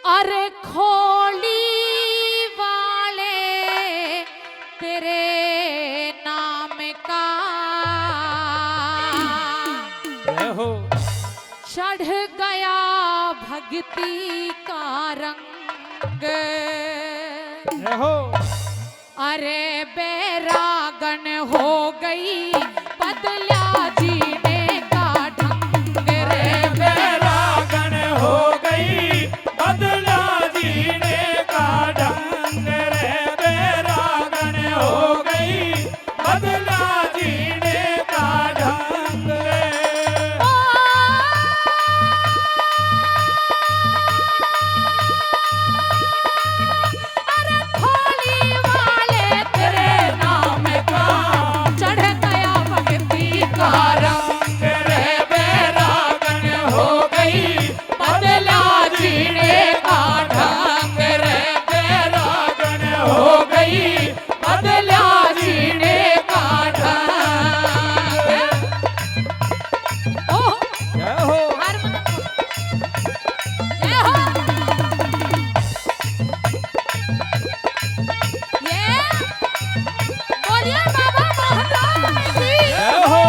अरे खोली वाले तेरे नाम का हो चढ़ गया भक्ति का रंग। हो अरे बैरागन हो गई बदला जीने का ढंग रे। बैरागन हो गई बदला जीने का ढंग रे। बैरागन हो गई बदला जीने का ढंग रे। अरे खोली वाले तेरे नाम का चढ़ गया भक्ति का रंग रे। बैरागन हो गई बदला जीने का ढंग रे। बैरागन हो गई बदला जीने का ढंग। ओह जय हो जय हो। ये बोलिए बाबा मोहन की। जय हो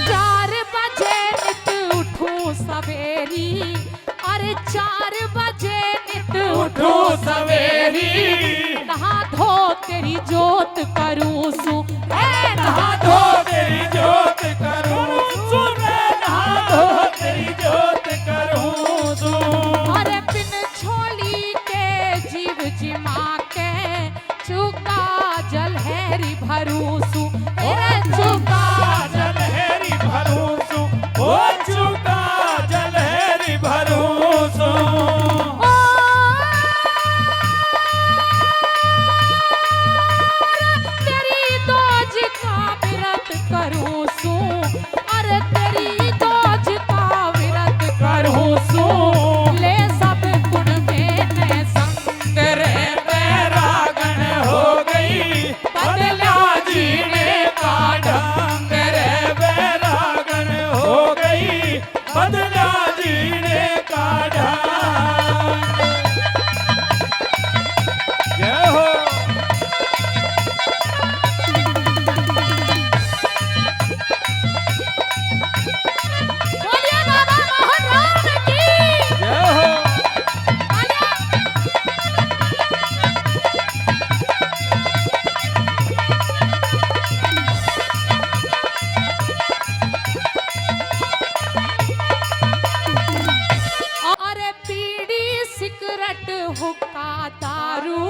चार बजे नित उठूं सवेरी। अरे 4 बजे नित उठो सवेरी। नहा धो तेरी जोत करूं सु ए नहा धो तेरी जोत करूं सुन। नहा धो तेरी जोत करूं सुन। अरे बिन छोली के जीव जिमा के चुका जलहरी भरूं सु ए चुका जलहरी भरूं सु। ओ चुका जलहरी भरूं सु। ओ तेरी दोज का व्रत करूं सु। अरे तेरी दोज का व्रत करूं सु। ले सब गुण में संग रे। बैरागन हो गई बदला जीने का ढंग रे। बैरागन हो गई बदला जीने का ढंग। जय हो बोलिए बाबा मोहन राम की। जय हो अरे बीड़ी सिगरेट हुक्का दारू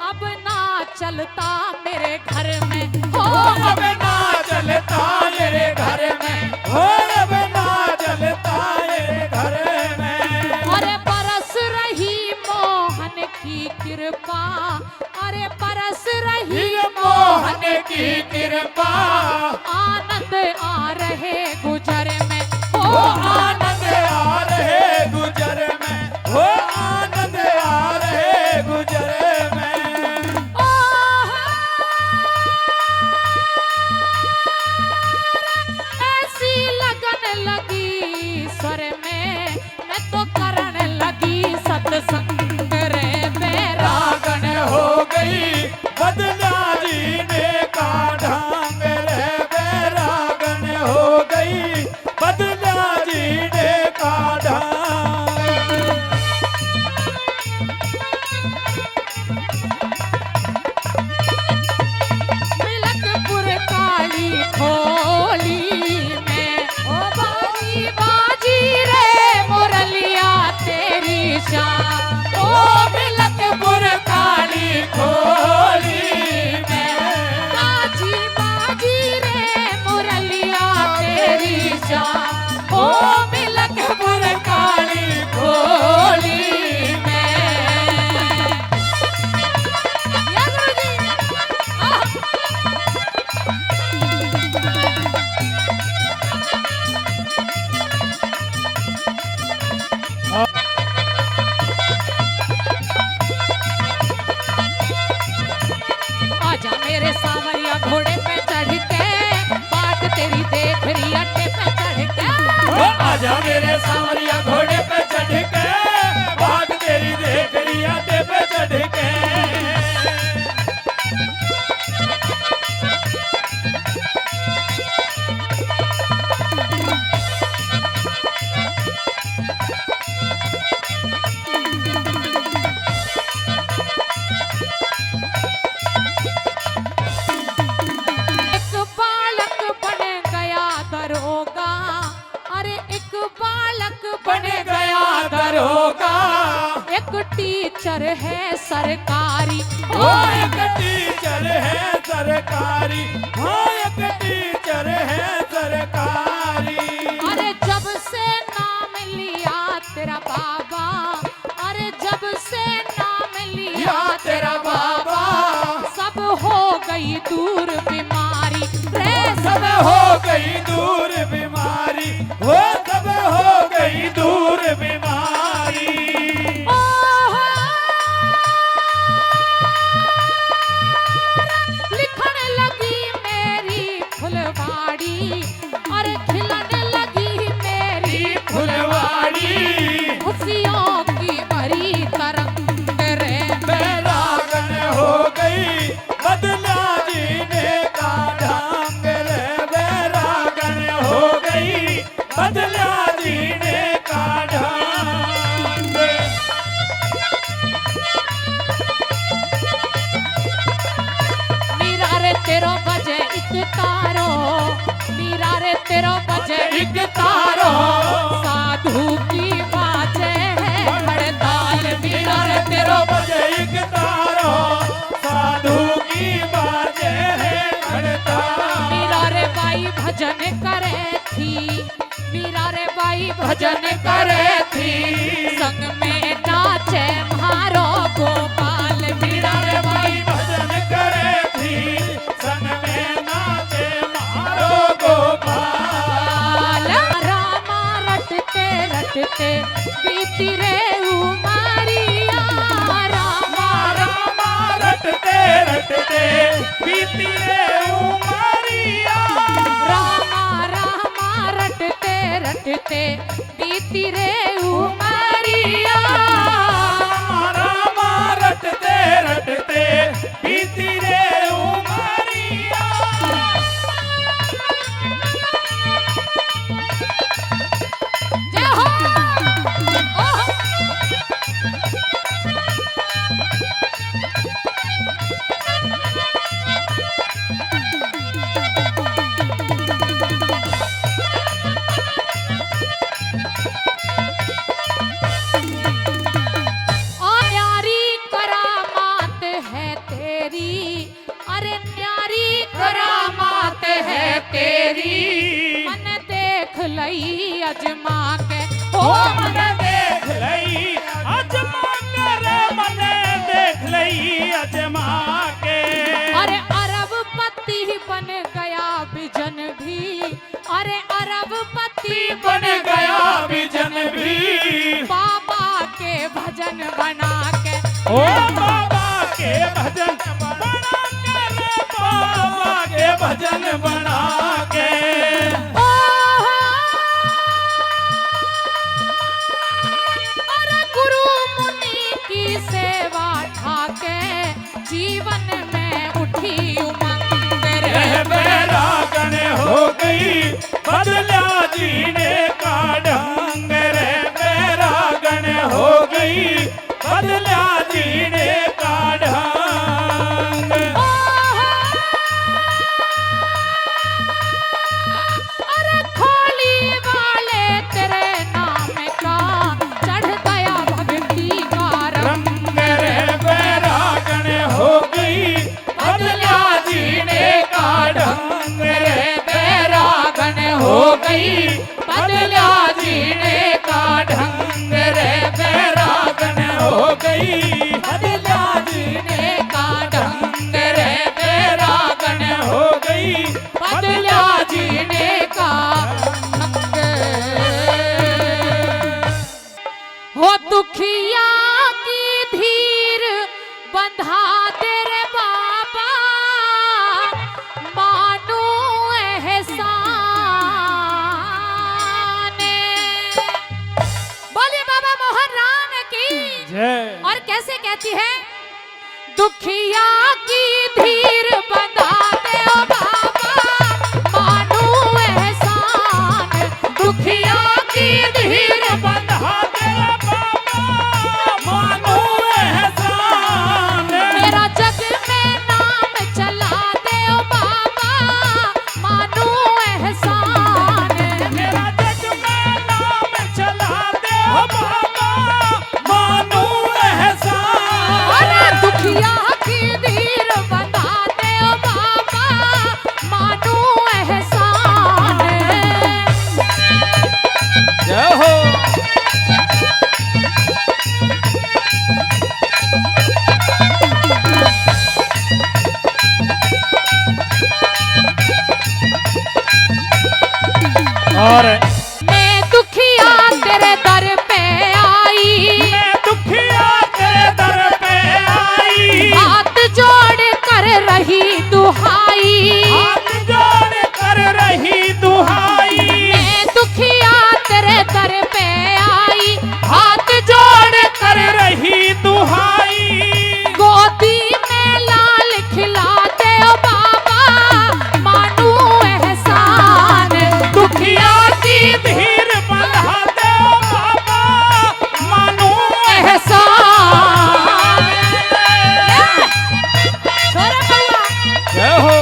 अब ना चलता मेरे घर में हो। अब ना चलता मेरे घर में। हो अब ना चलता मेरे घर में। अरे बरस रही मोहन की कृपा। अरे बरस रही मोहन की कृपा। आनंद आ रहे गुजर में हो। हो आनंद आ रहे गुजर में। हो आनंद आ रहे गुजर में। ऐसी लगन लगी स्वर में मैं तो करने लगी सत्संग रे। बैरागन हो गई बदला जीने का ढंग रे। बैरागन हो गई बदला जीने सांवरिया घोड़े पे चढ़ के भाग तेरी देख लिया ते पे चढ़ के एक बालक बन गया दरोगा, अरे एक बालक बन गया दरोगा एक टीचर है सरकारी, ओ एक टीचर है सरकारी, हो एक टीचर है सरकारी। अरे जब से नाम लिया तेरा बाबा, अरे जब से नाम लिया या तेरा बाबा सब हो गई दूर बीमारी रे, सब हो गई दूर बीमारी, हो सब हो गई दूर बीमारी। लिखने लगी मेरी फुलवाड़ी, अरे खिलने लगी मेरी फुलवाड़ी खुशियों की भरी तरंग रे, बैरागन हो गई बदला जीने का ढंग रे, बैरागन हो गई बदला जीने का ढंग। मीरा रे तेरो बजे एक तारो, मीरा रे तेरो बजे एक तारो साधु की बाजे है हड़ताल, मीरा रे तेरो बजे एक तारो साधु की बाजे है हड़ताल। मीरा रे बाई भजन करे थी, मीरा रे बाई भजन करे थी, संग में नाचे मारो गोपाल, मीरा रे बाई भजन करे थी संग में नाचे मारो गोपाल। रामा रटते रटते बीती रे उमरिया, रामा रामा रटते रटते बीती रे उमरिया, रामा रामा रटते रटते बीती रे उमरिया, रामा रटते रटते बीती रे उमरिया। जय हो ओह। न्यारी करामात है तेरी, अरे न्यारी करामात है तेरी, मन देख लई अजमा के ओ ओ मन देख लई अजमा के रे, मन देख लई अजमा के। अरे अरबपति बन गया बिजन भी, अरे अरबपति बन गया बिजन भी, बाबा के भजन बना के ओ बाबा के भजन बना के रे, बाबा के भजन बना के। अरे गुरु मुनि की सेवा ठाके जीवन में उठी उमंग रे, रह बैरागन हो गई बदला जीने का ढंग रे, बैरागन हो गई बदला जीने का ढंग। अरे खोली वाले तेरे नाम का चढ़ गया भक्ति का रंग रंग रे बैरागन हो गई बदला जीने का ढंग रे, बैरागन हो गई बदला जीने का ढंग रे, बैरागन हो गई बदला जीने का ढंग रे, बैरागन हो गई बदला जीने का रंग। हो दुखिया की धीर बंधा दे रे बाबा, मानो एहसान फिर कैसे कहती है, दुखिया की धीर बंधा दे ओ बाबा मानू एहसान, दुखिया की धीर बंधा दे बाबा मानो एहसान, मेरा जग में नाम चला दे ओ बाबा मानू एहसान, मेरा जग में नाम चला दे बाबा मानो एहसान। अरे दुखिया की धीर बंधा दे ओ बाबा मानू एहसान। जय हो। और मैं दुखिया तेरे दर पे आई, मैं दुखिया तेरे दर पे आई, हाथ जोड़ कर रही दुहाई, हाथ जोड़ कर रही दुहाई, मैं दुखिया तेरे दर पे आई, हाथ जोड़ कर रही दुहाई, गोदी में लाल खिला दे ओ बाबा मानू एहसान, दुखिया की धीर बंधा दे बाबा मानो एहसान। छोरे बउआ, जय हो।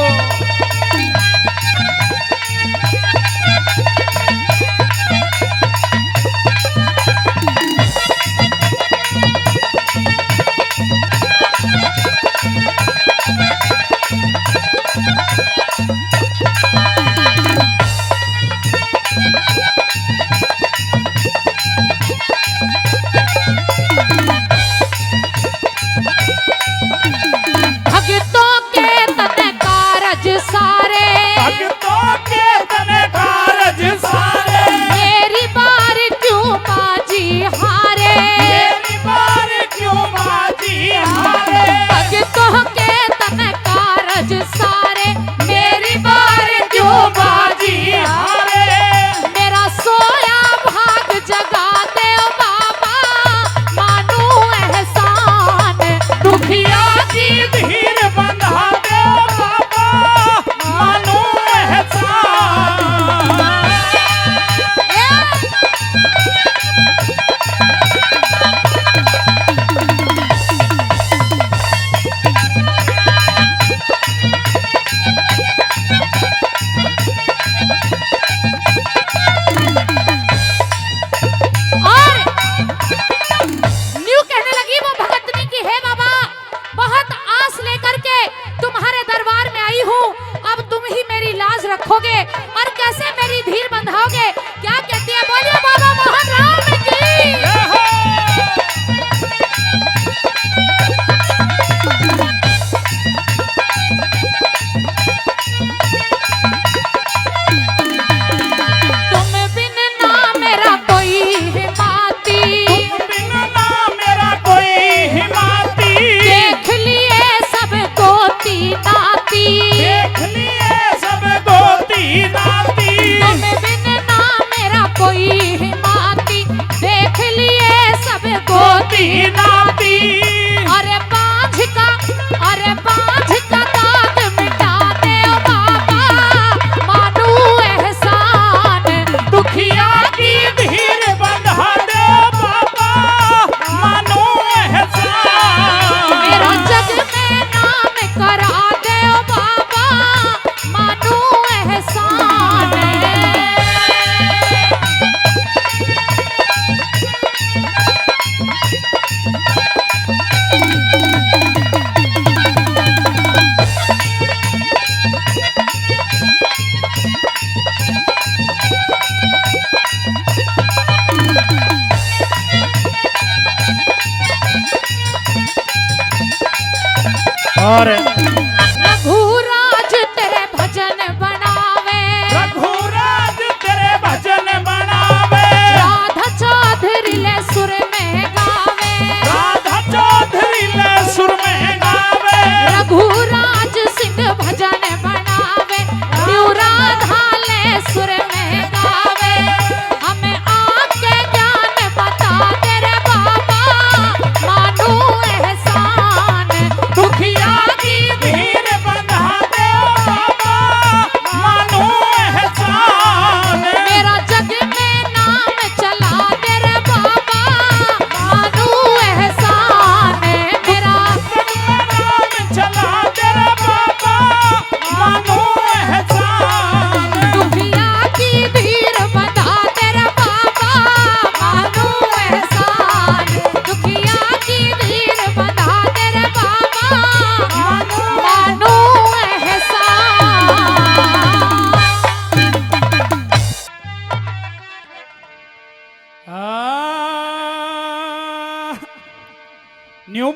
भगतों के तन कारज सारे, भक्तों के तने कारज सारे, मेरी बार क्यों बाजी हारे, मेरी बार क्यों बाजी हारे, भगतों के तन कारज सारे, मेरी बार क्यों क्यों बाजी बाजी हारे, मेरा सोया भाग जगा दे ओ बाबा मानू एहसान, दुखिया की धीर बंधा दे बाबा मानो एहसान। और न्यू कहने लगी वो भगतनी की, हे बाबा बहुत आस लेकर के तुम्हारे दरबार में आई हूँ, अब तुम ही मेरी लाज रखोगे और कैसे मेरी धीर बंधाओगे। क्या कहती है, बोलिए बाबा मोहन राम की। जय हो। तुम बिन ना मेरा कोई हिमाती, बिन ना मेरा कोई हिमाती, देख लिए सब गोती नाती, देख लिए सब गोती नाती, तुम बिन ना मेरा कोई हिमाती, देख लिए सब गोती गोती नाती, अरे बांझ का दाग मिटा दे ओ बाबा मानू एहसान, दुखिया की धीर बंधा दे बाबा मानो एहसान। मेरा जग में नाम करा दे ओ बाबा मानू एहसान। और रघुराज तेरे भजन बनावे, रघुराज तेरे भजन बनावे, राधा चौधरी ले सुर में गावे, राधा चौधरी ले सुर में गावे, रघुराज सिंह भजन बनावे, न्यू राधा ले सुर में गावे, हमें आके ज्ञान बता दे रे बाबा मानू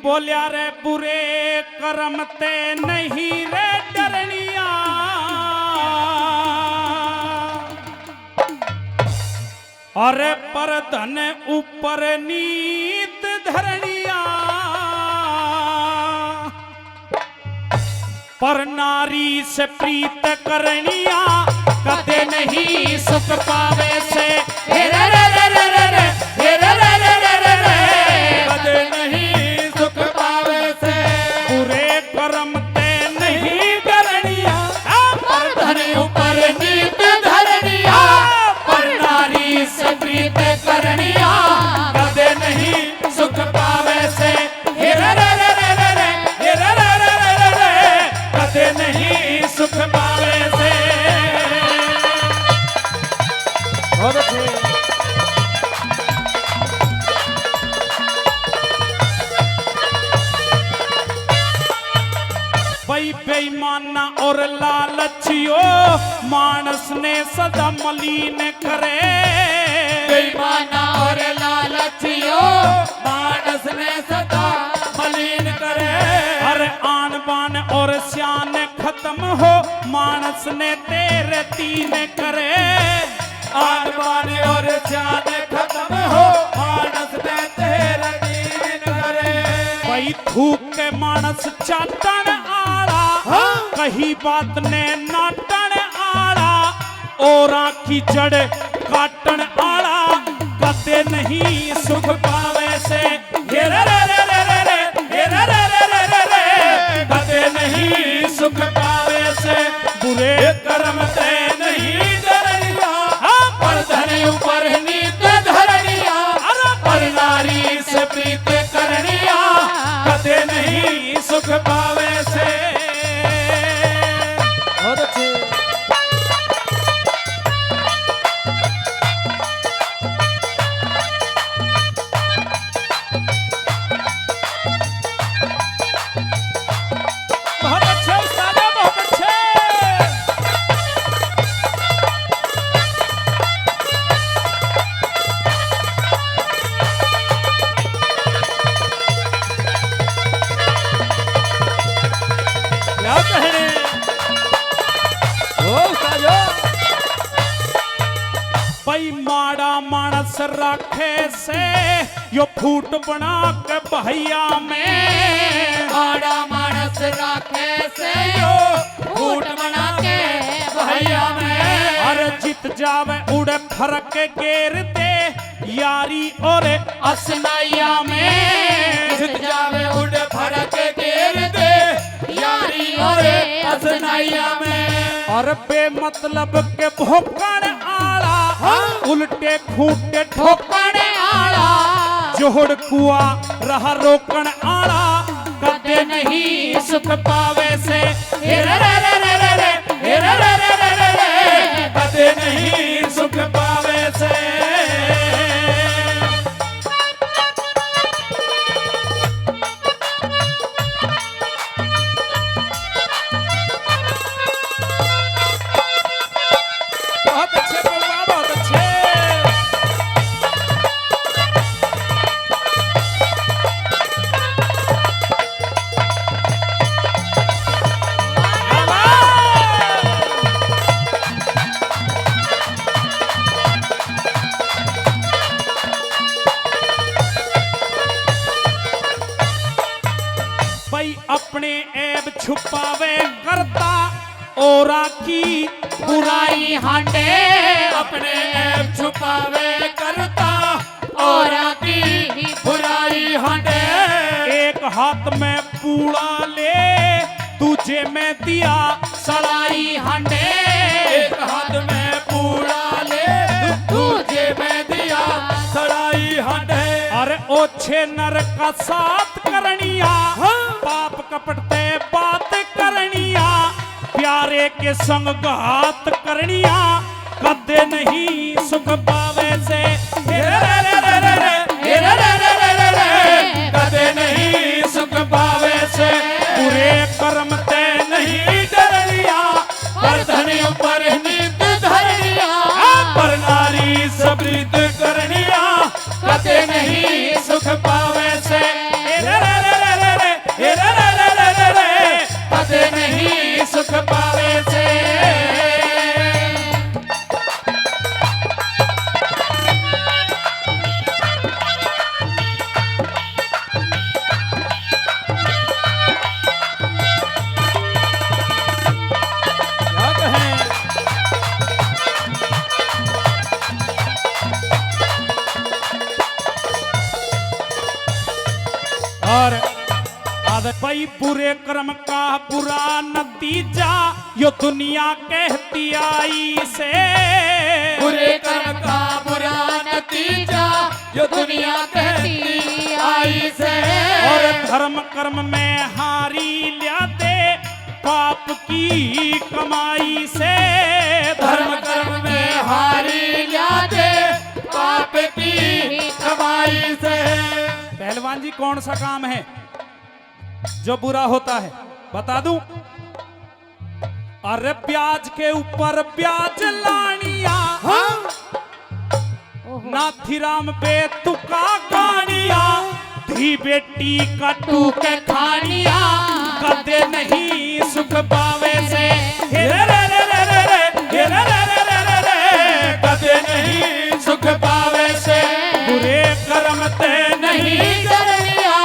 बोलिया रे बुरे कर्म ते नहीं रे डरनिया, अरे पर धन ऊपर नीत धरनिया, पर नारी से प्रीत करनिया कदे नहीं सुख पावे से। हे रे रे रे रे रे रे, हे रे रे रे रे रे रे, कदे नहीं सुख पावे से। बुरे कर्म ते नहीं डरनिया, पर धन ऊपर नीत धरनिया, पर नारी से प्रीत करनिया कदे नहीं सुख पावे से। हे रे रे रे रे रे रे, हे रे रे रे रे रे रे, कदे नहीं सुख पावे से। बहुत अच्छे। भाई बेईमाना और लालचियो मानस ने सदा मलिन करे, बेईमाना और लालचियो मानस ने सदा मलिन करे। हर आन बान और शान खत्म हो मानस ने तेरे तीन करे, आन बान और शान खत्म हो मानस ने तेरे दीन करे। भाई थूक के मानस चाटन आला, कही बात ने नाटन आला, और की जड़ काटन आला कदे नहीं सुख पावे से। हे रे रे रे रे रे रे, हे रे रे रे रे रे रे, कदे नहीं सुख पावे से। बुरे कर्म ते नहीं डरनिया, पर धन ऊपर नीत धरनिया, पर नारी से प्रीत करनिया कदे नहीं सुख पावे से। बहुत अच्छे। बहुत अच्छे उस्ताद, बहुत अच्छे। क्या कहने ओ साजो। भाई माड़ा मानस राखे से यो फूट बना के भैया में, माड़ा मानस राखे से यो फूट बना के भैया में। अरे जित जावे उड़े फरक गेर दे यारी और असनाइया में, जित जावे उड़ फरक घेर दे यारी और असनाइया में। और बेमतलब के भोकण आला, उल्टे खूटे ठोकण आला, जोड़ कुआ रहा रोकण आला कदे नहीं सुख पावे से। हे रे रे रे रे रे रे, हे रे रे रे रे रे रे, कदे नहीं सुख पावे से। बहुत अच्छे बउआ, बहुत अच्छे। भाई अपने ऐब छुपावे करता औरा की बुराई हांडे, अपने ऐब छुपावे करता और की बुराई हटे। एक हाथ में पूड़ा ले तुझे में दिया सलाई हांडे, एक हाथ में पूरा ले तुझे में दिया सड़ाई हटे। अरे ओछे नर का साथ करनिया, पाप कपटते बात करनिया, प्यारे के संग घात करनिया कदे नहीं सुख पावे से। हे रे रे रे रे रे, हे रे रे रे रे रे रे, कदे नहीं सुख पावे से। बुरे कर्म ते नहीं डरनिया, पर धनी ऊपर नीत धरनिया, पर नारी सबृत करनिया कदे नहीं सुख पावे से। हे रे रे रे रे भाई बुरे कर्म का बुरा नतीजा यो दुनिया कहती आई से। बुरे कर्म का बुरा नतीजा जो दुनिया कहती आई से। और धर्म कर्म में हारी लिया दे पाप की कमाई से। धर्म कर्म में हारी लिया दे पाप की कमाई से। पहलवान जी कौन सा काम है जो बुरा होता है बता दूं? अरे ब्याज के ऊपर ब्याज लानिया, नाथीराम बेतुका गानिया, धी बेटी कटू के खानिया, कदे नहीं सुख पावे से। हे रे रे रे रे रे रे, हे रे रे रे रे रे रे, कदे नहीं सुख पावे से। बुरे कर्म ते नहीं करनिया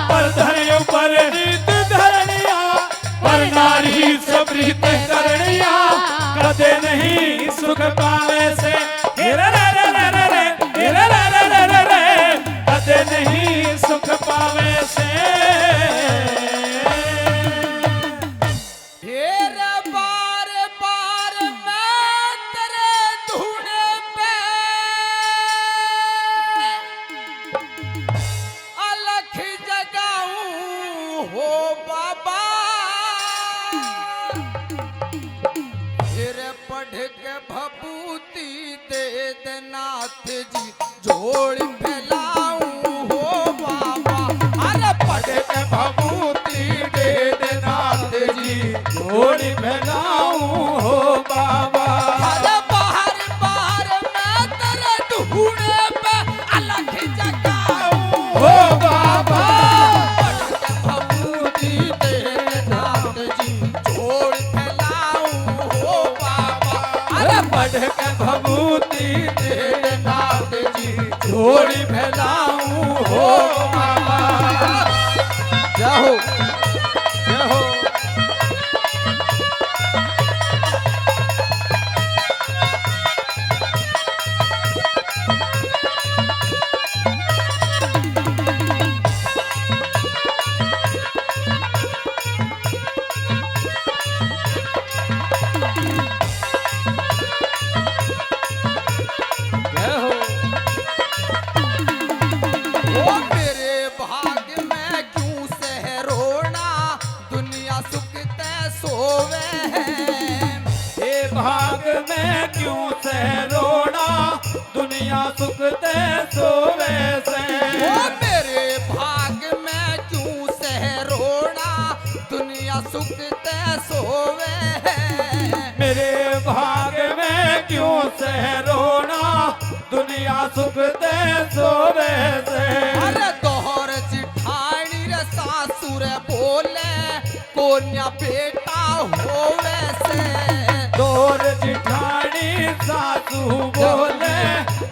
पर धरे ऊपर प्रीत धरनिया, पर नारी से प्रीत करनिया, कदे नहीं सुख पावे से। हे रे रे रे रे रे रे, हे रे रे रे रे रे रे, कदे नहीं सुख पावे से। तेरे बार बार मैं तेरे धूने पे अलख जगाऊं हो बाबा। तेरे पढ़ के भभूति दे दे नाथ जी, जोड़ फैलाऊं हो बाबा। अरे पढ़ के भभूति दे दे नाथ जी, जोड़ फैलाऊं हो बाबा। अरे बाहर बाहर मैं तेरे ढूंढे पे अलख जगाऊं हो बाबा। पढ़ के भभूति दे दे नाथ जी, जोड़ फैलाऊं हो बाबा। अरे पढ़ के भभूति दे दे नाथ जी, जोड़ फैलाऊं हो बाबा। जय हो जय हो। जय हो। ओ मेरे भाग्य में क्यों से रोना, दुनिया सुख ते सोवे है। हे भाग में क्यों से रोना, दुनिया सुख ते सोवे से। ओ मेरे भाग्य में क्यों से रोना, दुनिया सुख ते सोवे है। मेरे भाग में क्यों से रोना, दुनिया सुख ते सोवे से। अरे तोहर जिठानी रे सासुर बोले, कोन्या बेटा होवे से। तोर जिठानी सासू बोले,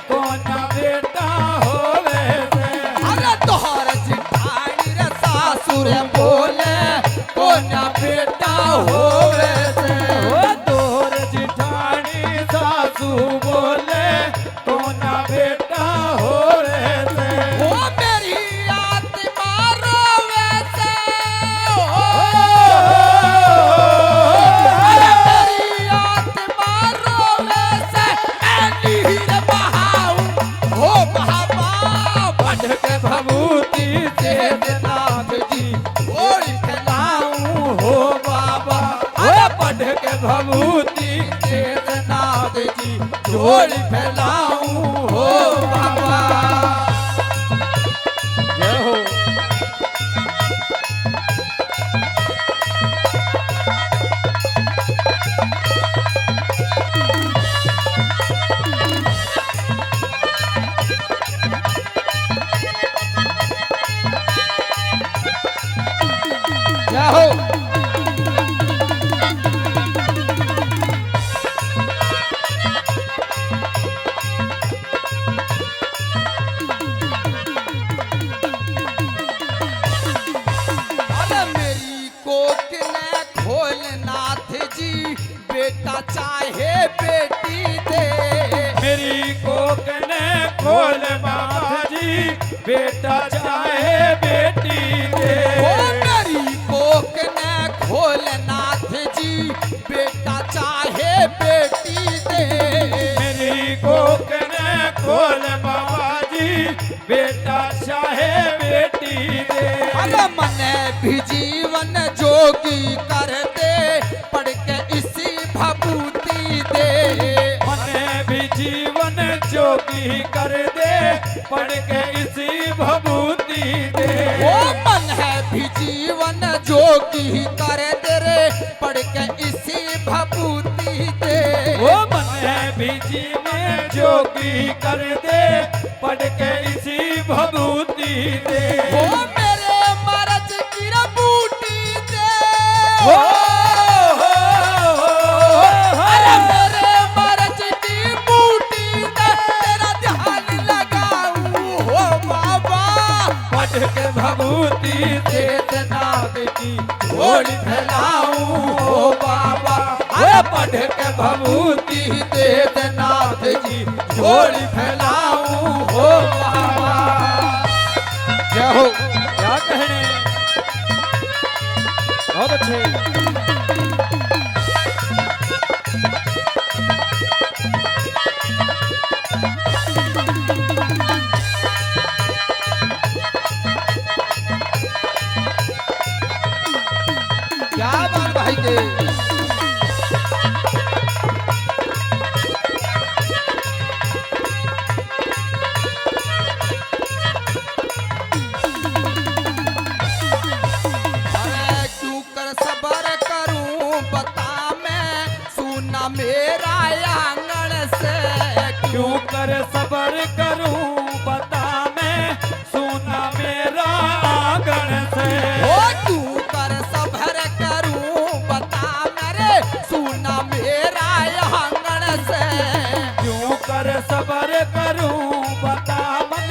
कोना बेटा होवे से। अरे तोहर जिठानी रे सासुर बोले, कोन्या बेटा होवे से। ओ तोर जिठानी सासू बोले, कोना बेटा होवे से। ओ मेरी आत्मा रोवे से। अरे मेरी आत्मा रोवे से, मैं नीर बहाऊं हो बाबा। पढ़ के भभूति दे दे नाथ जी, जोड़ फैलाऊं हो बाबा। अरे पढ़ के भभूति दे दे नाथ जी, जोड़ फैलाऊं हो बाबा। जय हो। जय हो। अरे मेरी कोख ने खोल नाथ जी, बेटा चाहे बेटी दे। मेरी कोक ने खोल माता जी, बेटा चाहे बेटी दे। ओ मेरी जीवन जोगी कर दे, पढ़ के इसी भभूति दे। मन भी जीवन जोगी कर दे, पढ़ के इसी भभूति दे। वो मन है भी जीवन जोगी कर दे रे, पढ़ के इसी भभूति दे। वो मन है भी जीवन जोगी कर दे, पढ़ के इसी भभूति दे। वो मेरे मरज की बूटी दे। अरे मेरे मरज की बूटी दे, तेरा ध्यान लगाऊं हो बाबा। पढ़ के भभूति दे नाथ की झोली फैलाऊं हो बाबा। अरे पढ़ के भभूति दे नाथ जी झोली फैलाऊं हो बाबा। जय हो। क्या कहने, बहुत अच्छे। क्या बात भाई के। अरे क्यों कर सबर करूं बता मैं, सुना मेरा आंगन से। क्यों कर सबर करूं बता मैं, सुना मेरा आंगन से। ओ क्यों कर सबर करूं बता मेरे, सुना मेरा आंगन से। क्यों कर सबर करूं बता मन,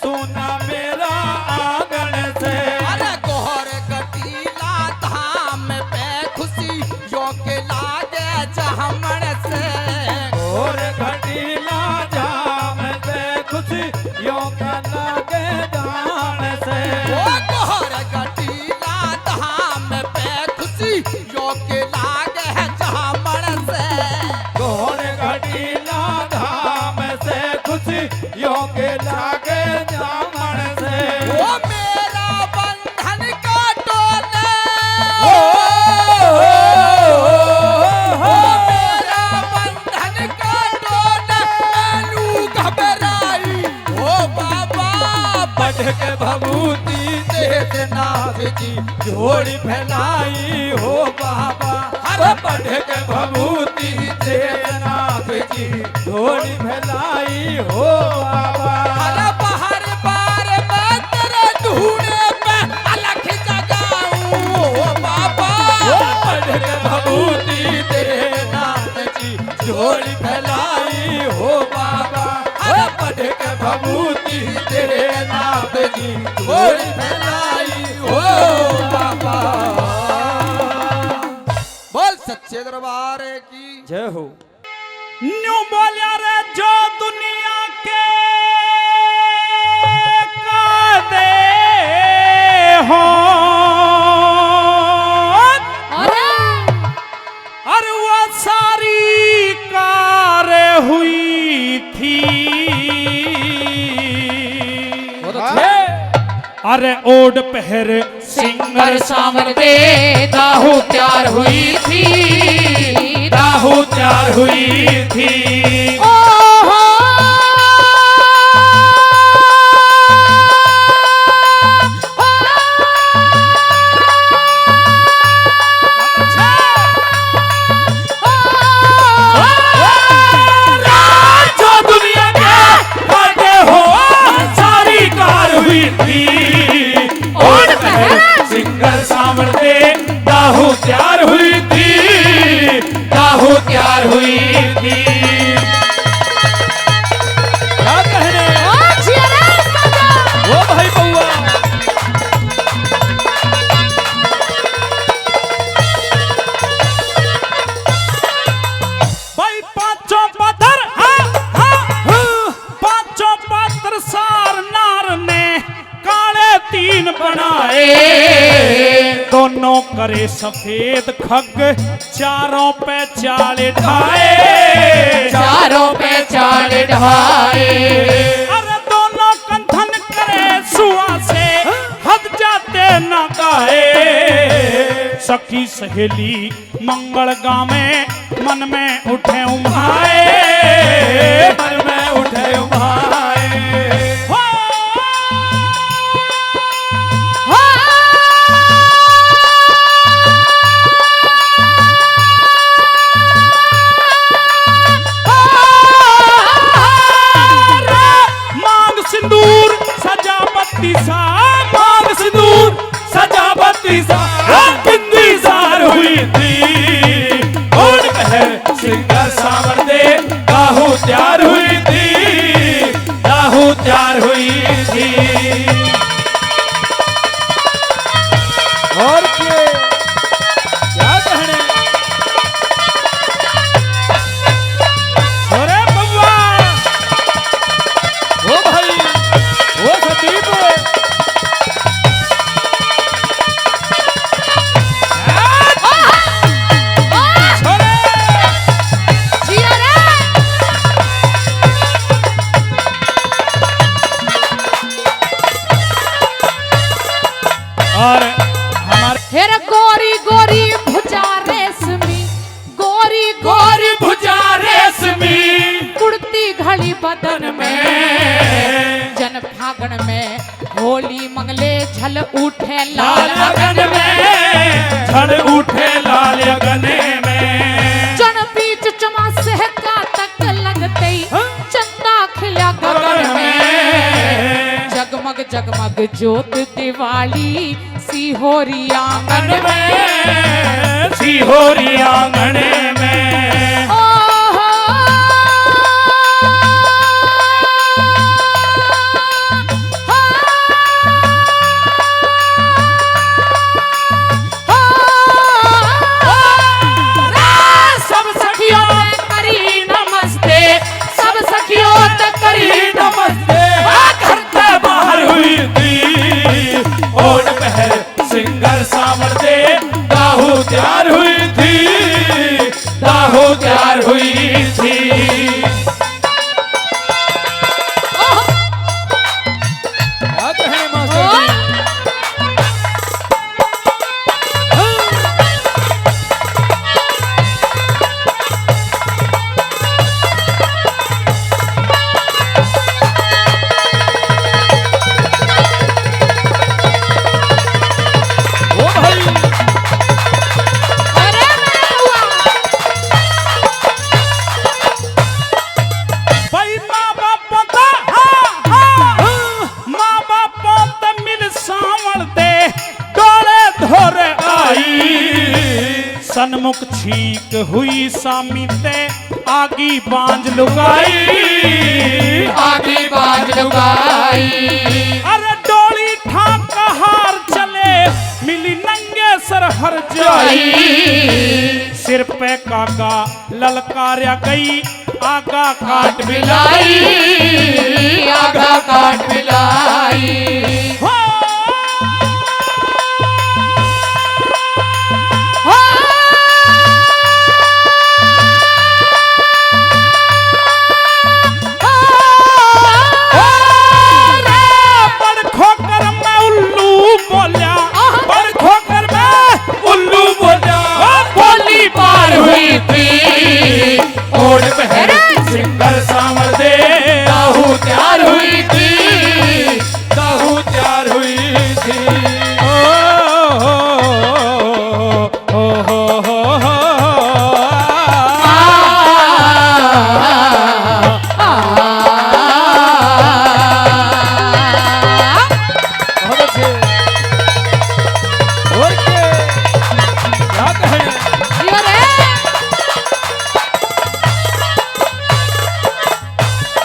सुना मेरा आंगन से। अरे गोहर कटीला धाम पे खुशी यो के लागे जहमन से। और घटीला जाम से खुशियों का लागे जान से। ओ गोहर कटीला धाम पे खुशी यो के लागे जहमन से। गोर घटीला धाम से खुशियों के लागे जामन से। ओ मेरा बंधन काटो ने। ओ मेरा बंधन काटो ने, मैनू घबराई ओ बाबा। पढ़ के भभूति दे नाथ जी झोली फैलाई हो बाबा। अरे पढ़ के भभूति दे नाथ जी झोली फैलाई हो बाबा। अरे बाहर बार मैं तेरे ढूंढे पे अलख जगाऊं ओ बाबा। पढ़ के भभूति दे नाथ जी झोली फैलाई हो बाबा। अरे पढ़ के भभूति दे नाथ जी झोली फैलाई हो बाबा। बोल सच्चे दरबार की जय हो। न्यू बोलिया रे जो दुनिया के कादे हो। अरे वो सारी कार हुई थी। अरे ओढ़ पहर सिंगर सावन दे दाहू तैयार हुई थी। दाहू तैयार हुई थी। ओहो जो दुनिया के काटे हो सारी कार हुई थी। ओढ़ पहर सिंगर सावन दे दाहू तैयार हुई थी। दाहू तैयार हुई थी। क्या कहने वो भाई बउआ। भाई पांचों पत्थर पांचों पत्थर सार नार ने काले तीन बनाए। दोनों करे सफेद खग चारों पे चाल ढाए। चारों पे चाल ढाए। अरे दोनों कंथन करे सुआ से हद जाते न गाए। सखी सहेली मंगल गावे मन में उठे उम्हाए मन में उठे उभाए हो मांग सिंदूर सजा बत्ती सा मांग सिंदूर सजा बत्ती सा बिंदी सार हुई थी और पहर सिंगर सावर दे काहू तैयार हुई थी काहू तैयार हुई थी और क्या कहने अरे बउआ ओ भाई ओ संदीप जिया रे और हमारे हेर गोरी गोरी भुजा रेशमी गोरी गोरी भुजा रेशमी कुर्ती घड़ी बदन में में जन फागण में होली मंगले झल उठे लाल लाल अगन में झड़ उठे लाल अगने में जन बीच चमा से का तक लगते ही चंदा खिला गगन में जगमग जगमग ज्योत दिवाली सिहोरी आंगन आंगन में सिहोरी आंगने में ओहो सब सखियों ने करी नमस्ते सब सखियों ने करी नमस्ते घर से बाहर हुई थी और पहर सिंगर सावर दे काहू तैयार हुई थी काहू तैयार हुई थी क्या कहने मास्टर जी? ओ भाई अरे मेरे हुआ भाई माँ बाप का माँ बाप ते मिल सावल दे डोले धोरे आई सन्मुख छीक हुई सामी ते आगी बांझ लुगाई आगे बाज लुगाई अरे डोली ठाक हार चले मिली नंगे सर हर जाई सिर पे कागा ललकार्या गई आगा काट बिलाई आगा काट बिलाई हो बड़ खोकर मैं उल्लू बोलिया पर खोकर मैं उल्लू बोला बोली पार हुई थी और पहर सिंगर सावर दे काहू तैयार हुई थी काहू तैयार हुई थी बहुत अच्छे और क्या कहने जिया रे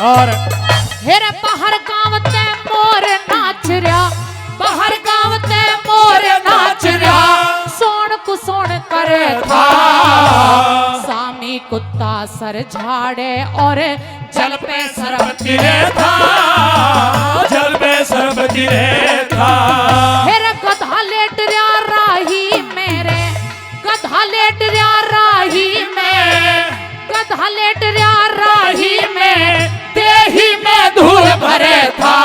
और हेरे बाहर गाँव ते मोर नाच रहा बाहर गाँव ते मोर नाच रहा सोन कुसोन करे था सामी कुत्ता सर झाड़े और जल पे सरबत गिरे था जल पे सब गिरे था हेरे गधा लेट रहा राही मेरे गधा लेट रहा राही में गधा लेट रहा राही में देही में धूल भरे था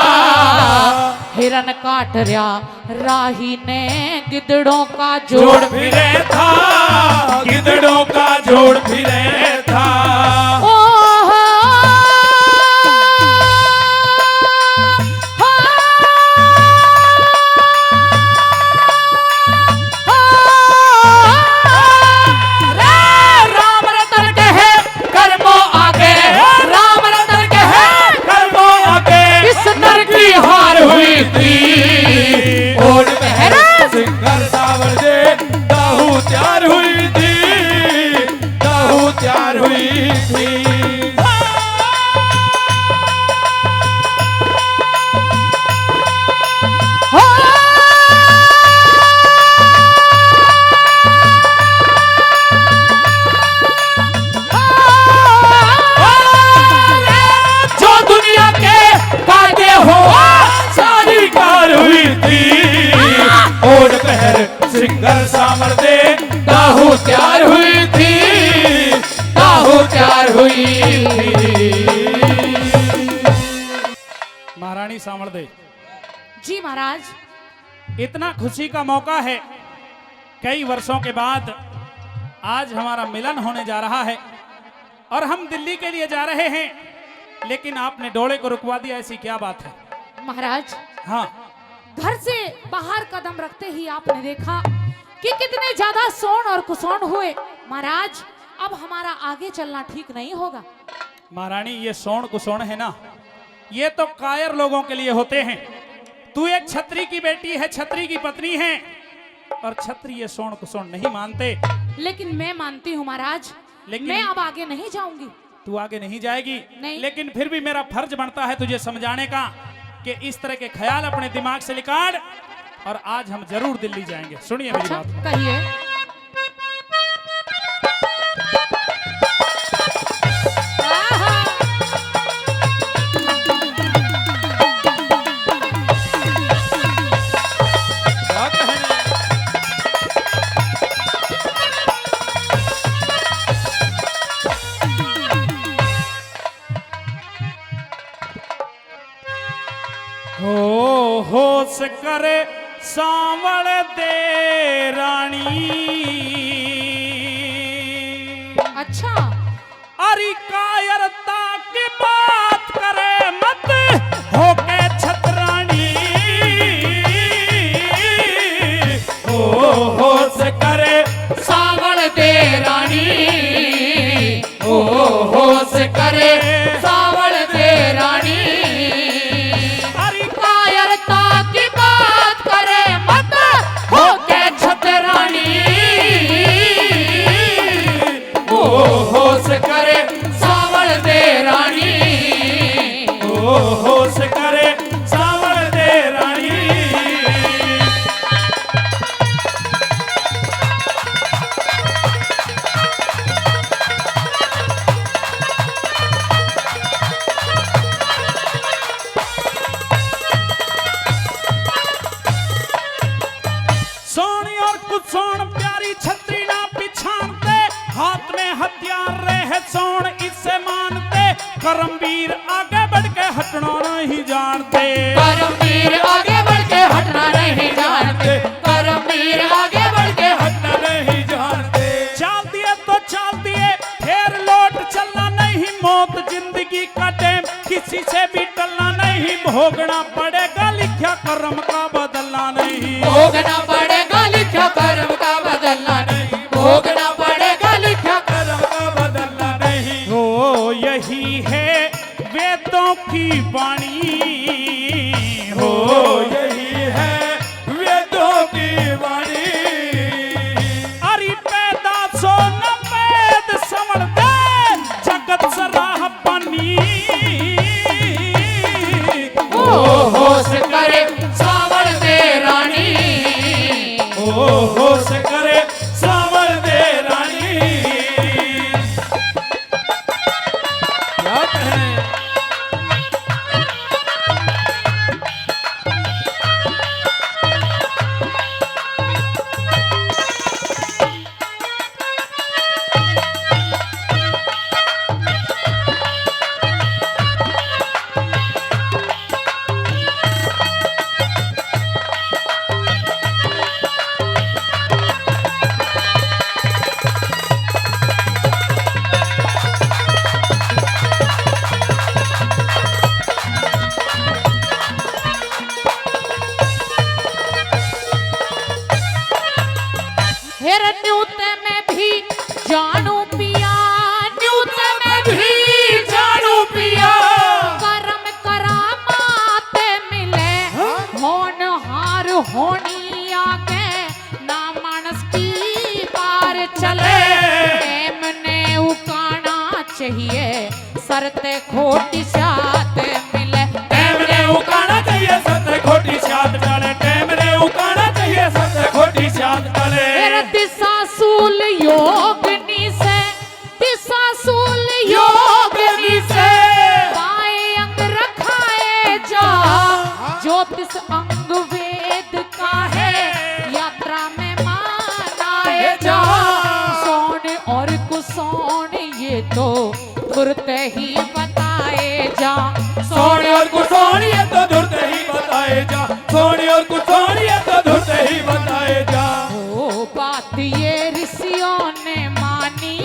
हिरन काट रहा राही ने गिदड़ों का जोड़ जोड़ फिरे था, गिदड़ों का जोड़ फिरे था। ओ हो, हो, रे राम रतन कहे कर्मों आगे, राम रतन कहे कर्मों आगे इस नर की हार हुई थी। ओढ़ पहरे सिंगर सावर दे, दाहू तैयार हुई थी, दाहू तैयार हुई थी। हो, जो दुनिया के काटे हो सारी कार हुई थी। ओढ़ पहर सिंगर सावर दे, दाहू तैयार हुई थी, दाहू तैयार हुई थी। महारानी सावर दे, जी महाराज। इतना खुशी का मौका है, कई वर्षों के बाद आज हमारा मिलन होने जा रहा है और हम दिल्ली के लिए जा रहे हैं, लेकिन आपने डोले को रुकवा दिया, ऐसी क्या बात है? महाराज, हाँ, घर से बाहर कदम रखते ही आपने देखा कि कितने ज्यादा सोन और कुसौन हुए। महाराज, अब हमारा आगे चलना ठीक नहीं होगा। महारानी, ये सोण कुसोण है ना, ये तो कायर लोगों के लिए होते हैं। तू एक छत्री की बेटी है, छत्री की पत्नी है, और छत्री ये सोण कुसोण नहीं मानते। लेकिन मैं मानती हूँ महाराज, लेकिन- मैं अब आगे नहीं जाऊंगी। तू आगे नहीं जाएगी, नहीं। लेकिन फिर भी मेरा फर्ज बनता है तुझे समझाने का कि इस तरह के ख्याल अपने दिमाग से निकाल, और आज हम जरूर दिल्ली जाएंगे। सुनिए मेरी अच्छा, बात। कहिए। आहा, क्या कहना है? हो होश करे सांवल दे रानी, अच्छा, अरे कायरता की बात करे मत होके छतरानी। हो होश करे सावल दे रानी, ओ होश करे सावल दे रानी। अरे कायरता की बात करे मत होके छतरानी। ओ होश करे सावल दे रानी, ओ होश करे सांवल दे रानी। सोनी और कुसोण प्यारी छतरी ना पिछानते, हाथ में हथियार रहे सोण इसे मानते। करमवीर आगे बढ़ के हटना नहीं जानते, करमवीर आगे बढ़ के हटना नहीं जानते, करमवीर आगे बढ़ के हटना नहीं जानते। चाल दिए तो चाल दिए, फिर लौट चलना नहीं। मौत जिंदगी का टेम, किसी से भी टलना नहीं। भोगना पड़ेगा लिखा कर्म का बदलना नहीं। भोगना पड़ेगा लिखा कर्म का बदलना नहीं, भोगना पड़ेगा लिखा कर्म का बदलना नहीं। हो यही है वेदों की वाणी, हो यही है वेदों की वाणी। अरे पैदा सो न पैद समझ दे, जगत सराह पानी। ओ होश करे सावल दे रानी, ओ होश करे सांवल दे रानी। क्या कहें? हेर न्यूते में भी जानू पिया, न्यूते में भी जानू पिया करम करामात मिले, होनहार होनी आगे ना मानस की बार चले। टेम ने उकाना चाहिए सरते खोटी साथ मिले, टेम ने उकाना चाहिए सत्य खोटी साथ डाले, टेम ने उकाना चाहिए सत्य खोटी साथ डाले। मेरा दिशाशूल योगनी से, दिशाशूल योगनी से बाएं अंग रखाए जा, ज्योतिष अंग वेद का है यात्रा में मानाए जा। सोने और कुसोन ये तो तुरते ही बताए जा, सोने और कुसोनी ये तो धुरते ही बताए जा, सोने और कुसोनी ये तो धुरते ही बताए जा। ओ बात ये ऋषियों ने मानी,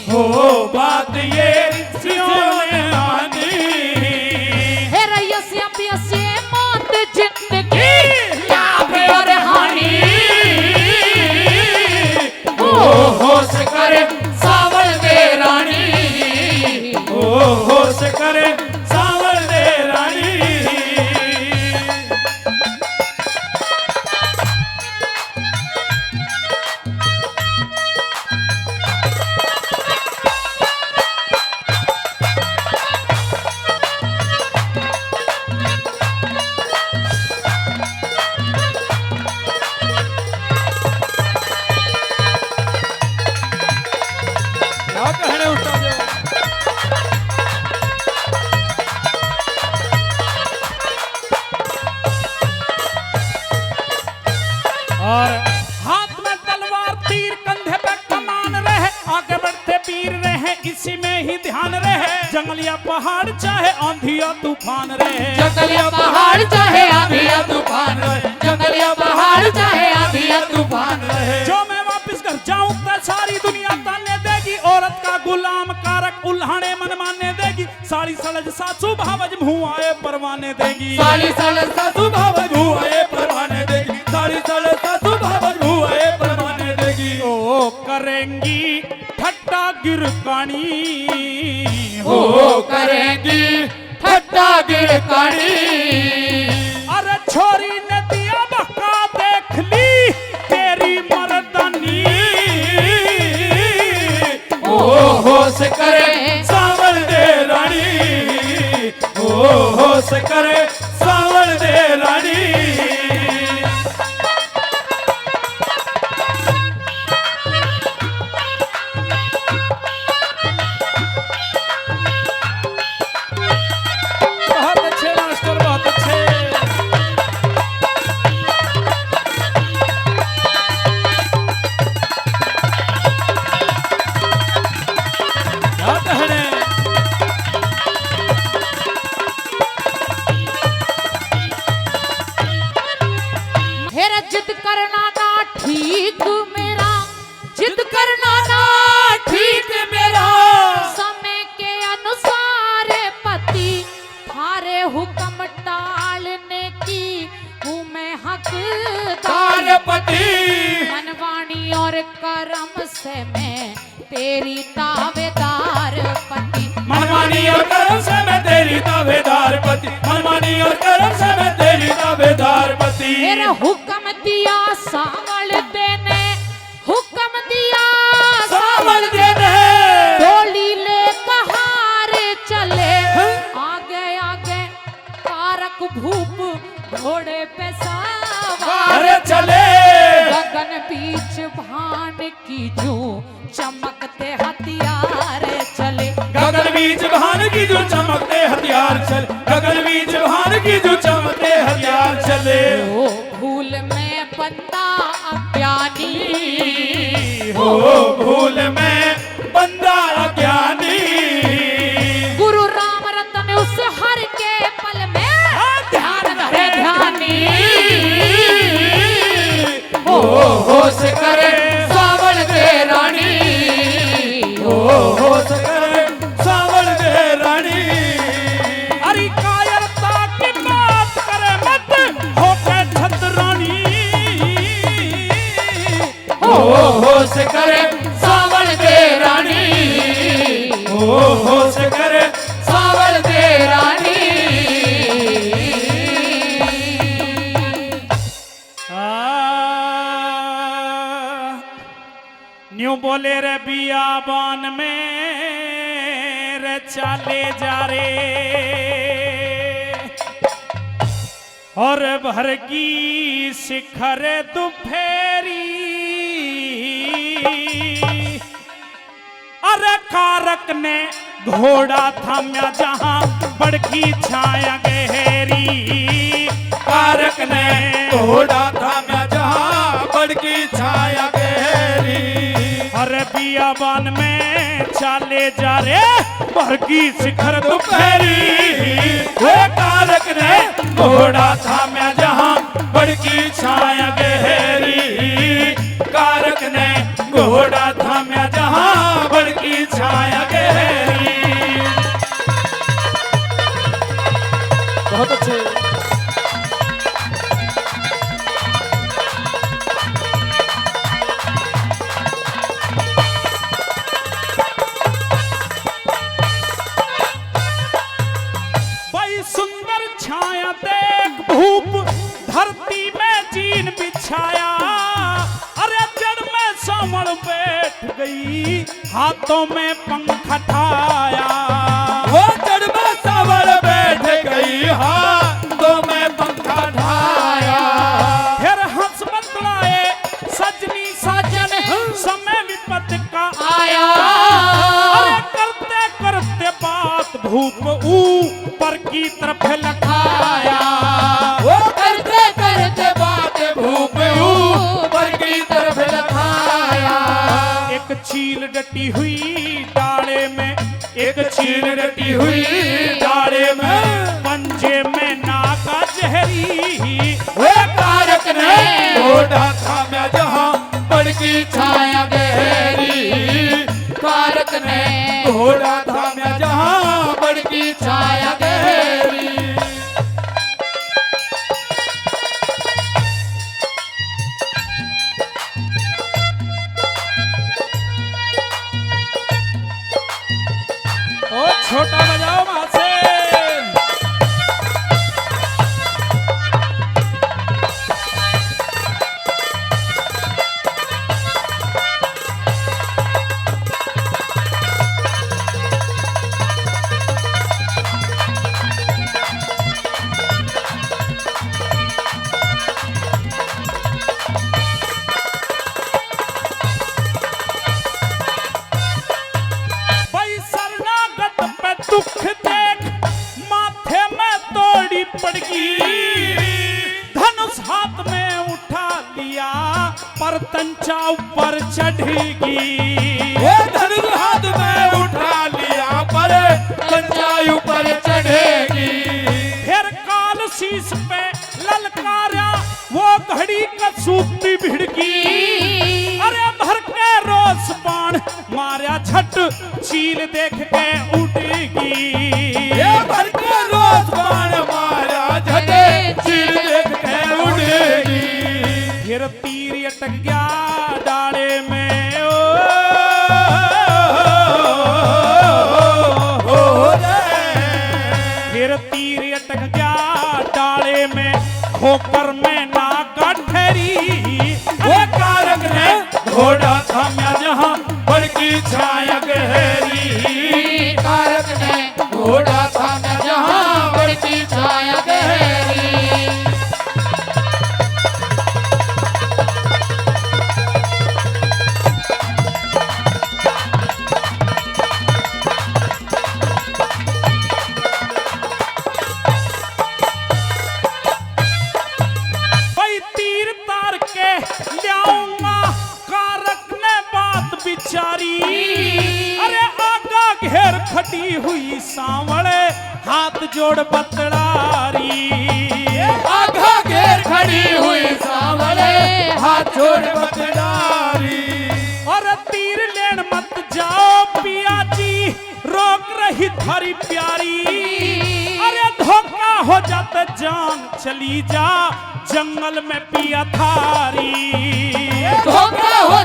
हो बात ये ऋषियों ने मानी। हे रयस्य प्यस्य मौत जिंदगी लाभ और हानि। ओ होश करे सावल दे रानी, ओ होश करे सावल दे रानी। क्या कहने उस्ताद जी? और हाथ में तलवार तीर कंधे पे कमान रहे, आगे बढ़ते वीर रहे इसी में ही ध्यान रहे। जंगल या पहाड़ चाहे आंधी या तूफान रहे, जंगल या पहाड़ चाहे आंधी या तूफान रहे, जंगल या पहाड़ चाहे आंधी या तूफान रहे। जो मैं वापस घर जाऊं तो सारी दुनिया ताने देगी, औरत का गुलाम कारक उल्हाने मन मानने देगी। साड़ी सड़ज सासू भावज मुँह आए परवाने देगी, साली साल सासू भावज भुआए परवाने देगी, साली साल सासू भावज भुआए परवाने देगी। ओ करेंगी ठट्टा गिरकानी, हो करेंगी ठट्टा गिरकानी। अरे छोरी ने दिया बका देख ली तेरी मर्दानी। ओ होश करे सावल दे रानी, ओ होश करे सावल दे रानी। बहुत अच्छे मास्टर, बहुत अच्छे। क्या कहने? हेरा जिद करना ना ठीक मेरा, जिद करना ना ठीक मेरा समय के अनुसार पति थारे हुक्म टालने की हूँ मैं हकदार। तारपति मनवाणी और कर्म से मैं तेरी तावेदार पति। मनमानी और कर्म से मैं तेरी ताबेदार पति, मनमानी और कर्म से मैं तेरी ताबेदार पति। मेरा हुक्म दिया सावल देने, हुक्म दिया सावल देने डोली ले कहार चले। आगे आगे कारक भूप घोड़े पे सवार अरे चले। गगन बीच भान की जो चमकते हथियार चले। गगन बीच भान की जो चमकते हथियार चले, गगन बीच भान की जो चमकते हथियार चले। ओ भूल में बंदा अज्ञानी, हो भूल में बंदा अज्ञानी। गुरु राम रतन उस हर के पल में ध्यान धरे ध्यानी। हो होश करे सावल दे रानी, हो होश करे सावल दे रानी। अरे कायरता की बात करे मत होके छतरानी। होश करे सावल दे रानी, होश करे सावल दे रानी। न्यू बोले रे बियाबान में रे चाले जा रे, और भर की शिखर दुफेरी, अरे कारक ने घोड़ा थाम्या जहां बड़की छाया गहरी, कारक ने घोड़ा थाम्या जहां बड़की छाया गहरी। अरे बियाबान में चाले जा रे भर की शिखर दुफेरी, वे कारक ने घोड़ा थाम्या जहां बड़की छाया गहरी, कारक ने घोड़ा थाम्या जहां बड़की छाया गहरी। बहुत अच्छे। छाया देख भूप धरती में चीन बिछाया, अरे जड़ में सांवल बैठ गई हाथों में पंख ठाया, वो जड़ में सांवल बैठ गई हाथों में पंखा ढाया। फिर हंस बतलाए सजनी साजन समय विपत का आया, अरे करते करते बात भूप ऊपर की तरफ लखाया, वो करते करते बात भूप ऊपर की तरफ लखाया। एक चील डटी हुई डाले में, एक चील डटी हुई डाले में, पंजे में नागा जहरी, वे कारक ने घोड़ा थाम्या जहां बड़की छाया गहरी, कारक ने घोड़ा थाम्या जहां बड़की छाया गहरी। ओ छोटा बजाओ वहां से। दुख देख माथे में तोड़ी पड़गी, धनुष हाथ में उठा लिया पर तंचा ऊपर चढ़ेगी, वो धनुष हाथ में उठा लिया पर तंचा ऊपर चढ़ेगी। फिर काल शीश पे ललकारा वो घड़ी कसूती भिड़गी, अरे भर के रोस बाण मारा झट चील देख के उड़ेगी, ये भर के रोस बाण मारा झट चील देख के उड़ेगी। फिर तीर अटक गया डाले में, फिर तीर अटक गया डाले में, खोकर में नागा ठहरी, वो कारक ने घोड़ा थाम्या जहां बड़की छाया गहरी, कारक ने घोड़ा थाम्या जहां बड़की छाया गहरी। बिचारी, अरे आगा घेर खटी हुई सांवले हाथ जोड़ बतड़ारी, आगा घेर खड़ी हुई सांवले हाथ जोड़ बतड़ारी। और तीर लेन मत जाओ पिया जी रोक रही थारी प्यारी, अरे धोखा हो जाता जान चली जा जंगल में पिया थारी, धोखा हो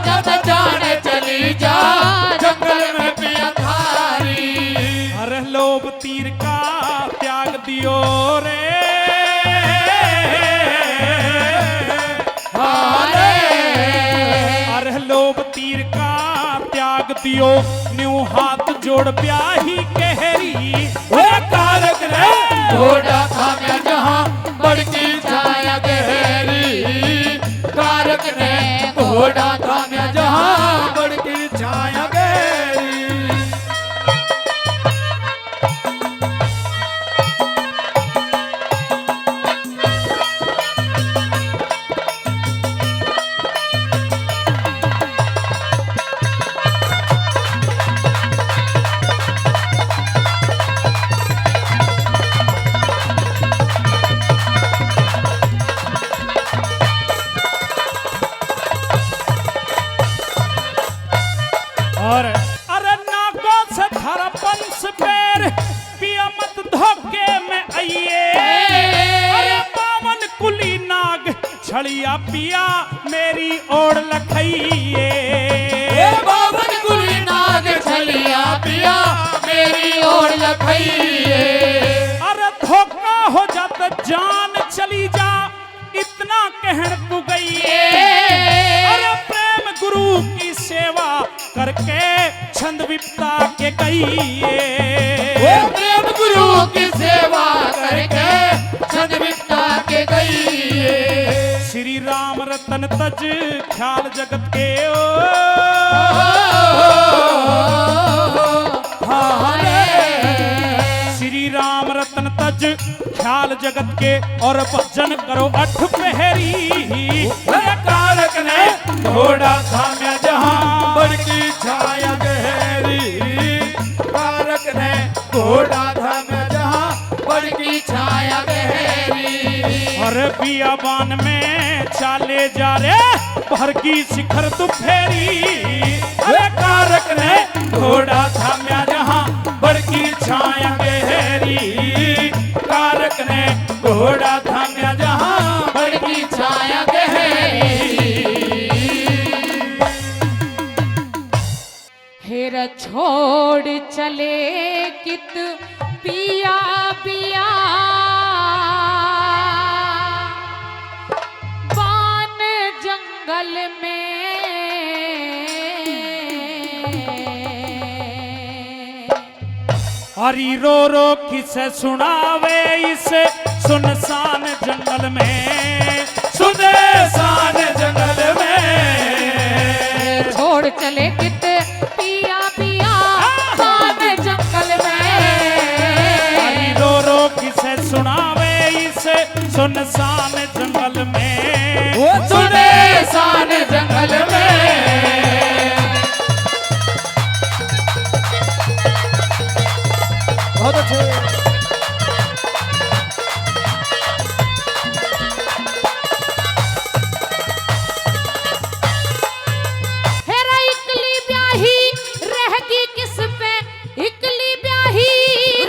दियो न्यू हाथ जोड़ ब्याही कहरी वो कारक ने घोड़ा थाम्या जहां बड़की छाया गहरी, कारक ने घोड़ा थाम्या जहां बड़की छाया गहरी। और अरे नागो से धर पंस पैर पिया मत धोखे में आइए, अरे बावन कुली नाग छड़िया पिया मेरी ओर लखइए। ए बावन कुली नाग छलिया पिया मेरी ओर लखइए। अरे धोखा हो जाता जान चली जा इतना कहन तू गई, अरे प्रेम गुरु की सेवा करके छंद विपता के कहिए। वो प्रेम गुरु की सेवा करके छंद विपता के गई। श्री राम रतन तज ख्याल जगत के ओ श्री राम रतन तज ख्याल जगत के और भजन करो अठ पहरी। कारक ने घोड़ा थाम्या जहां बड़की छाया गहरी, कारक ने घोड़ा थाम्या जहां बड़की छाया गहरी। और बियाबान में चाले जा रे भर की शिखर तू फेरी, अरे कारक ने घोड़ा थाम्या जहां बड़की छाया गहरी, कारक ने घोड़ा थाम्या जहां बड़की छाया गहरी। हेर छोड़ चले कित पिया पिया बान जंगल में, हरी रो रो किसे सुनावे इस सुनसान जंगल में, सुनसान जंगल में। छोड़ चले कित पिया पिया बान जंगल में। हरी रो रो किसे सुनावे इस सुनसान जंगल में, वो सुनसान जंगल में। बहुत अच्छे। हेरा इकली ब्याही रहगी किस पे, इकली ब्याही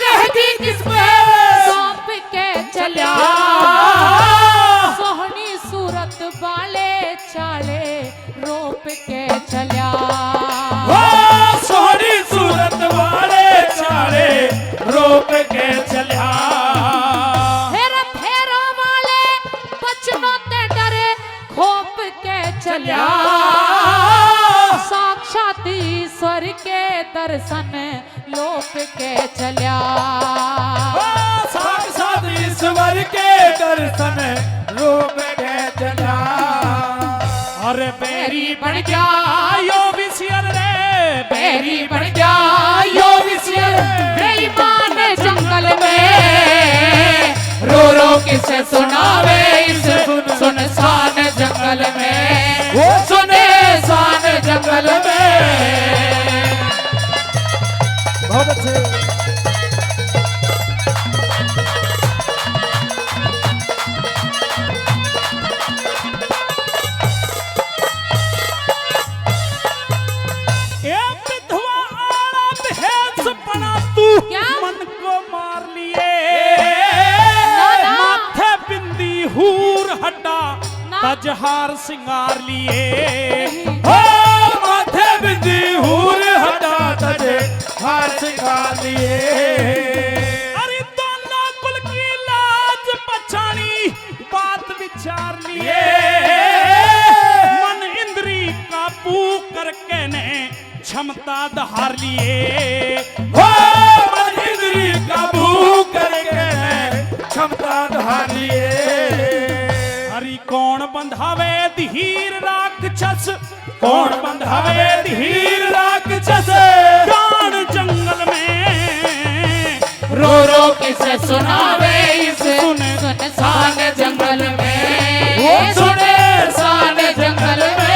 रहगी किस पे? सौंप के चल्या सोहनी सूरत बाले चाले रोप के चल्या। वो सोहनी सूरत वाले चाले रोप के चल्या। हेरा फेरो वाले बचनों ते डरे खोप के चल्या। साक्षात ईश्वर के दर्शन लोप के चल्या। साक्षात ईश्वर के दर्शन रोप के चल्या। अरे बेरी बन गया यो विषयर रे, बेरी बन गया यो विषय बेईमान जंगल में रो रो किसे सुनावे इस सुनसान जंगल में। वो सुनसान जंगल में। बहुत अच्छे। ए विधवा आड़ा भेष बना तू क्या? मन को मार लिए। ना। माथे बिंदी हूर हड्डा ना। तजहार सिंगार लिए। हो माथे बिंदी हूर हटा तजे हार सिखा लिए। अरे दोनों कुल की लाज बचानी बात विचार लिए। मन इंद्री काबू करके ने क्षमता धार लिए। हो मन इंद्री काबू करके क्षमता धार लिए। हरि कौन बंधावे धीर राक्षस, कौन बंधावे धीर राक्षस, प्राण जंगल में रो रो किसे सुनावे इसे, सुन सान जंगल में, वो सुने सान जंगल में।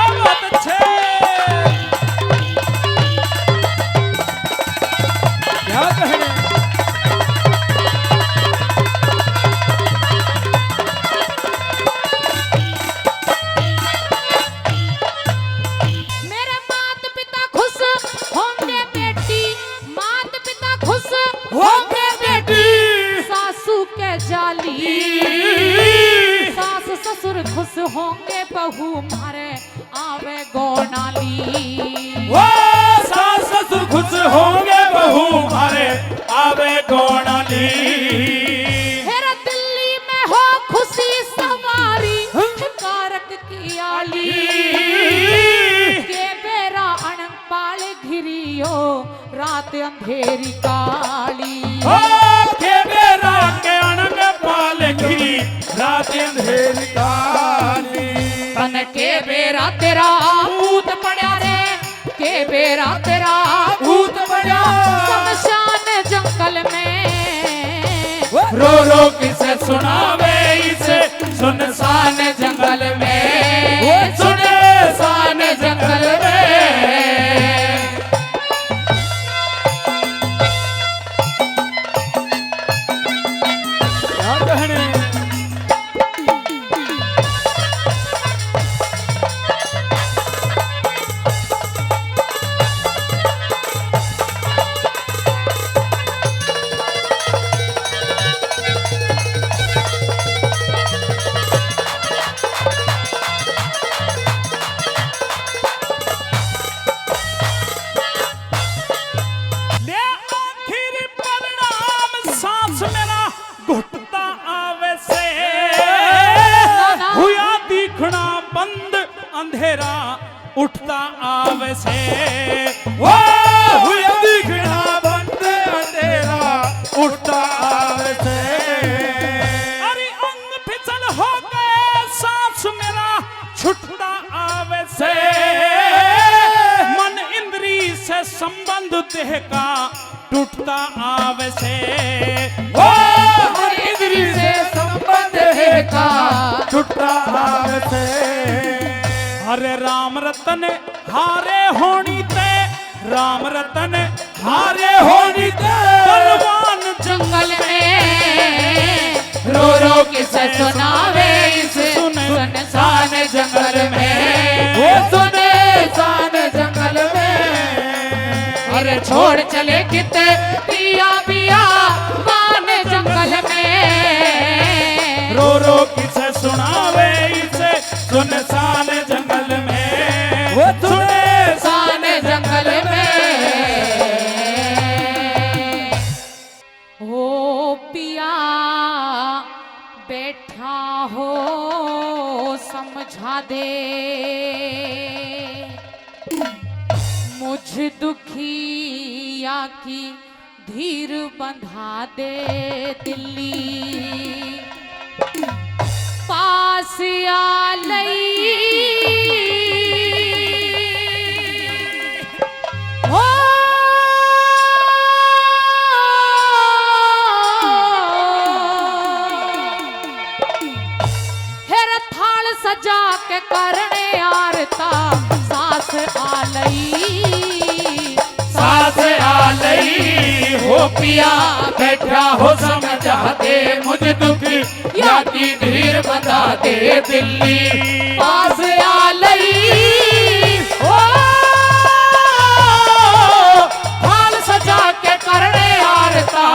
बहुत अच्छे। क्या कहने मेरे मात पिता खुश होंगे बेटी, मात पिता खुश होंगे बेटी, सासू के जाली, सास ससुर खुश होंगे बहू मारे आवे गोनाली। वो सास ससुर खुश होंगे बहू मारे आवे गोनाली। हेरा दिल्ली में हो खुशी सवारी, कारक की आली के बेरा अणपाल घिरियो, रात अंधेरी काली। हो के बेरा के अनंग पाल गिरी, रात अंधेरी काली। तन के बेरा तेरा भूत पड़ा रे, के बेरा तेरा भूत बजा शमशान जंगल में। रो रो किसे सुनावे इसे, सुनसान जंगल में, वो सुने सान जंगल में। क्या कहने ले आखिरी परिणाम सांस मेरा घुटता आवे से, हुआ दिखना बंद अंधेरा उठता आवे से। वो हुआ दिखना बंद अंधेरा उठता आवे से। अरे अंग फिसल हो गए सांस मेरा छुटता आवे से। मन इंद्री से संबंध देह का टूटता आवे से। वो मन इंद्री से संबंध है का टूटता आवे से। हरे राम रतन हारे होनी ते, राम रतन हारे होनी ते, बलवान जंगल में रो रो किसे सुनावे इसे, सान जंगल में, वो सुने सान जंगल में। अरे छोड़ चले किते पिया पिया मान जंगल में। रो रो किसे सुनावे इसे, सुनसान जंगल में, वो सुने सान जंगल में। ओ पिया बैठा हो समझा दे, मुझ दुखिया की धीर बंधा दे दिल्ली। पास आ लई हो हेर थाल सजा के करने आरता, सास आ लई, सास आ लई। हो पिया बैठा हो समझा दे, मुझ दुखी या की धीर बता दे दिल्ली। पास आ लई ओ हाल सजा के करने आरता,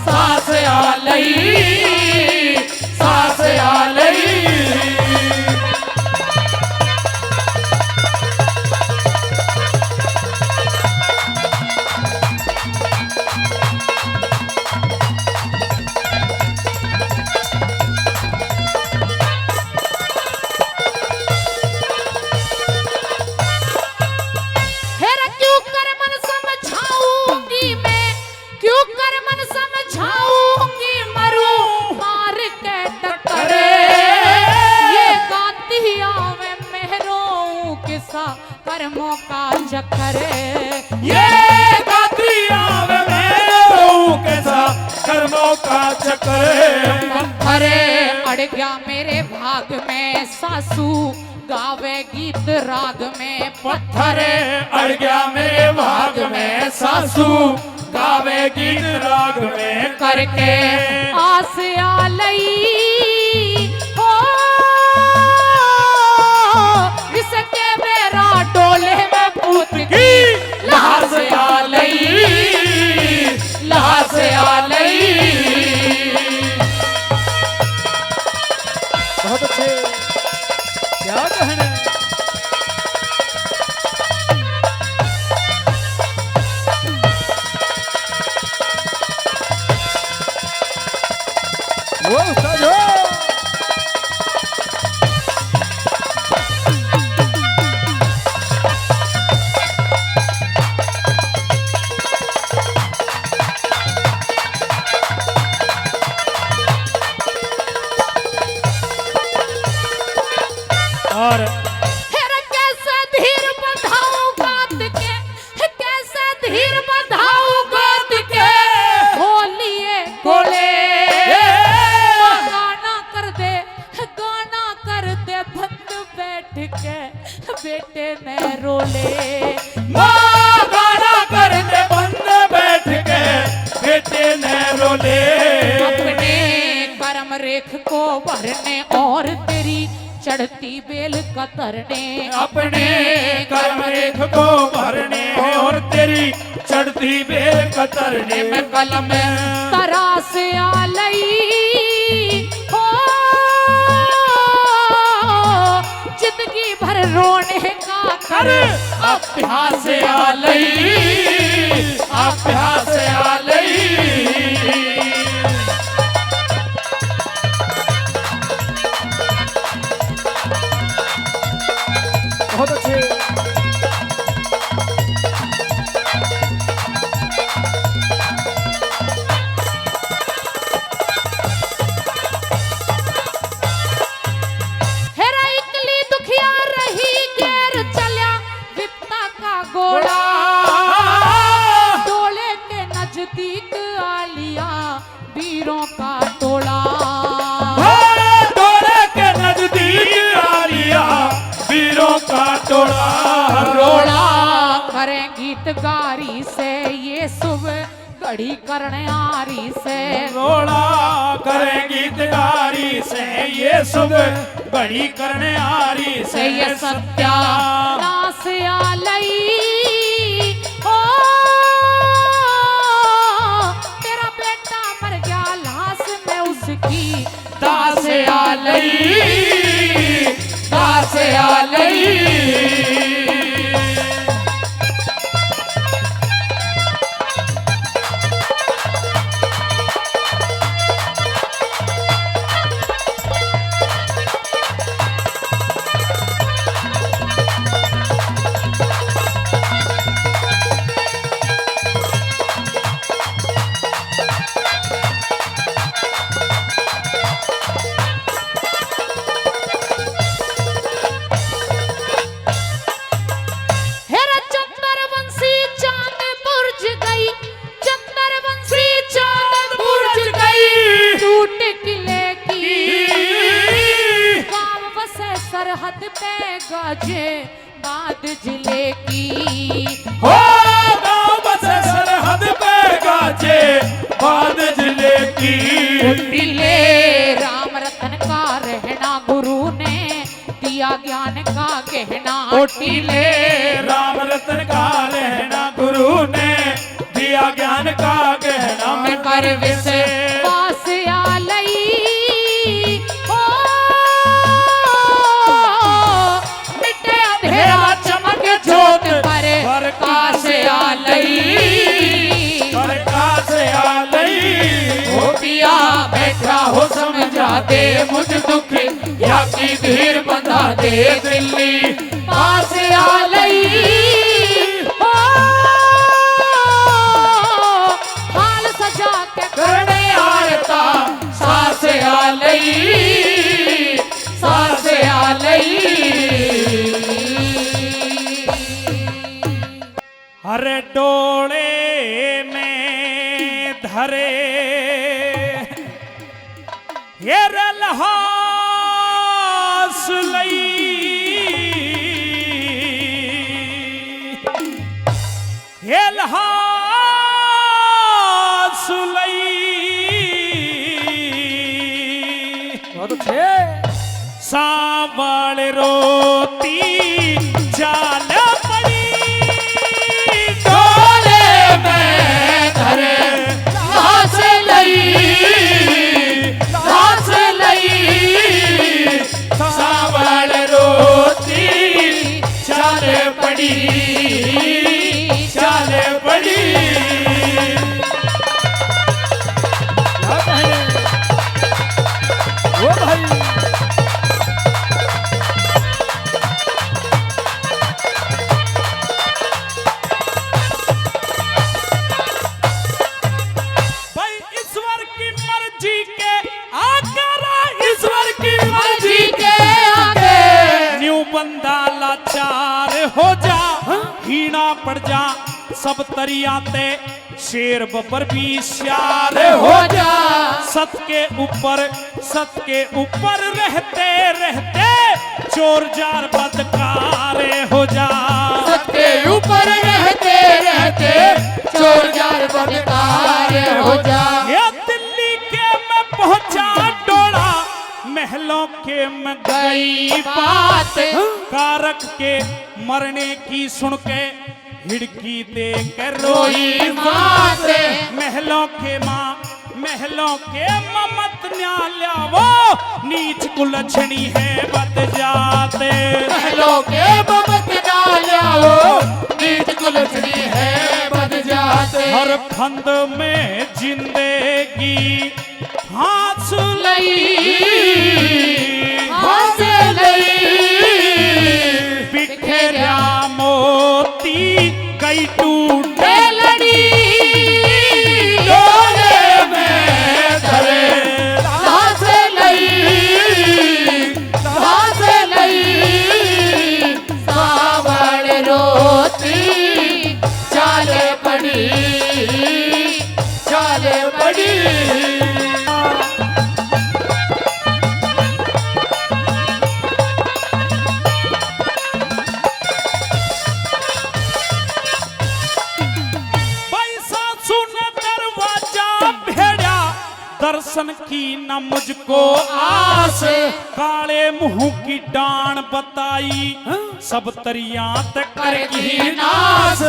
सास आ लई, सास आ लई। चक्कर पत्थरे अड़ गया मेरे भाग में, सासू गावे गीत राग में। पत्थरे अड़ गया मेरे भाग में, सासू गावे गीत राग में। करके आस आलई हो इसके मेरा डोले में पूत की लहास आलई, लहास आलई। बहुत अच्छे, क्या कहना। वो उस्ताद हो। और फिर कैसे धीर बंधाऊं गात के, कैसे धीर बंधाऊं गात के। बोलिए बोले गाना कर दे, गाना कर दे बंद बैठ के बेटे ने रोले। माँ गाना कर दे बंद बैठ के बेटे ने रोले। अपने कर्म रेख को भरने और तेरी चढ़ती बेल कतरने। अपने कर्म रेख को भरने और तेरी चढ़ती बेल कतरने में कलम तरास आलई हो जिंदगी भर रोने का कर अभ्यास आलई, अभ्यास आलई। बहुत अच्छे। हेरा इकली दुखिया रही गैर चल्या विपता का गोला। डोले के नजदीक आलिया वीरों का टोला। डोले के नजदीक आलिया वीरों का टोला। रोड़ा करें गीत गारी से ये सुबह घड़ी करने आरी से। रोड़ा करें गीत गारी से ये सुबह बड़ी करने आरी से से। ये सत्या नास आलई हो तेरा बेटा मर गया लाश में उसकी दास आलई, दास आलई। हेरा चंदर बंसी चांद बुर्ज गई, चंदर बंसी चांद बुर्ज गई। टूट किले की गांव बसे सरहद पे गाजे बाद जिले की। हो गाँव बसे सरहद पे गाजे बाद जिले की। टिले राम रतन का रहना गुरु ने दिया ज्ञान का गहना। ओटीले राम रतन का रहना गुरु ने दिया ज्ञान का गहना। में कर विसे पास आलई हो मिटे अंधेरा चमक जोत पर प्रकाश आलई। प्रकाश आलई। हो पिया बैठा हो समझा दे मुझ दुख या की धीर बंधा दे दिल्ली पास आलई हो हाल सजा के करने आरता सास आलई, सास आलई। हरे डोले में धरे हेरे लहास लई हे लहास लई सावल रोती जाल पड़ी डोले में धरे घास लई सावल रोती चाल पड़ी ओ भाई भाई ईश्वर की मर्जी के आकर ईश्वर की मर्जी के आगे न्यू बंदा लाचार हो जा हीना पड़ जा सब तरियाते शेर बब्बर भी श्यार हो जा सत के ऊपर रहते रहते चोर जार बदकार हो जा सबके ऊपर रहते रहते चोर जार बदकार हो जा ये दिल्ली के मैं पहुंचा डोला महलों के मैं गई बात कारक के मरने की सुन के हिड़की दे कर रोई बात महलों के ममत न्याल्या वो नीच कुलछनी है बद जाते महलों के ममत न्याल्या वो नीच कुलछनी है बद जाते हर फंद में जिंदगी हाथ लई बिखेरा मोती कई टूटे लड़ी डोले में धरे घास लई सावल रोती चाल पड़ी दर्शन की न मुझको आस काले मुंह की डांड बताई सब तरिया तक करगी नास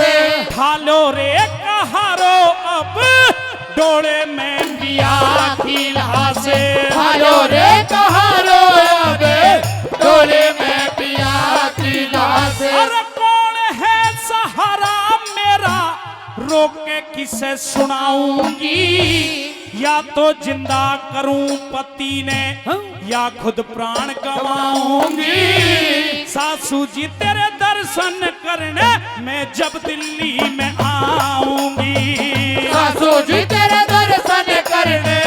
ढालो रे कहारो अब डोले में पिया की लासे हालो रे कहारो अब डोले में पिया की लाश अरे कौन है सहारा मेरा रोक के किसे सुनाऊंगी या तो जिंदा करूं पति ने या खुद प्राण गवाऊंगी सासू जी तेरे दर्शन करने मैं जब दिल्ली में आऊंगी सासू जी तेरे दर्शन करने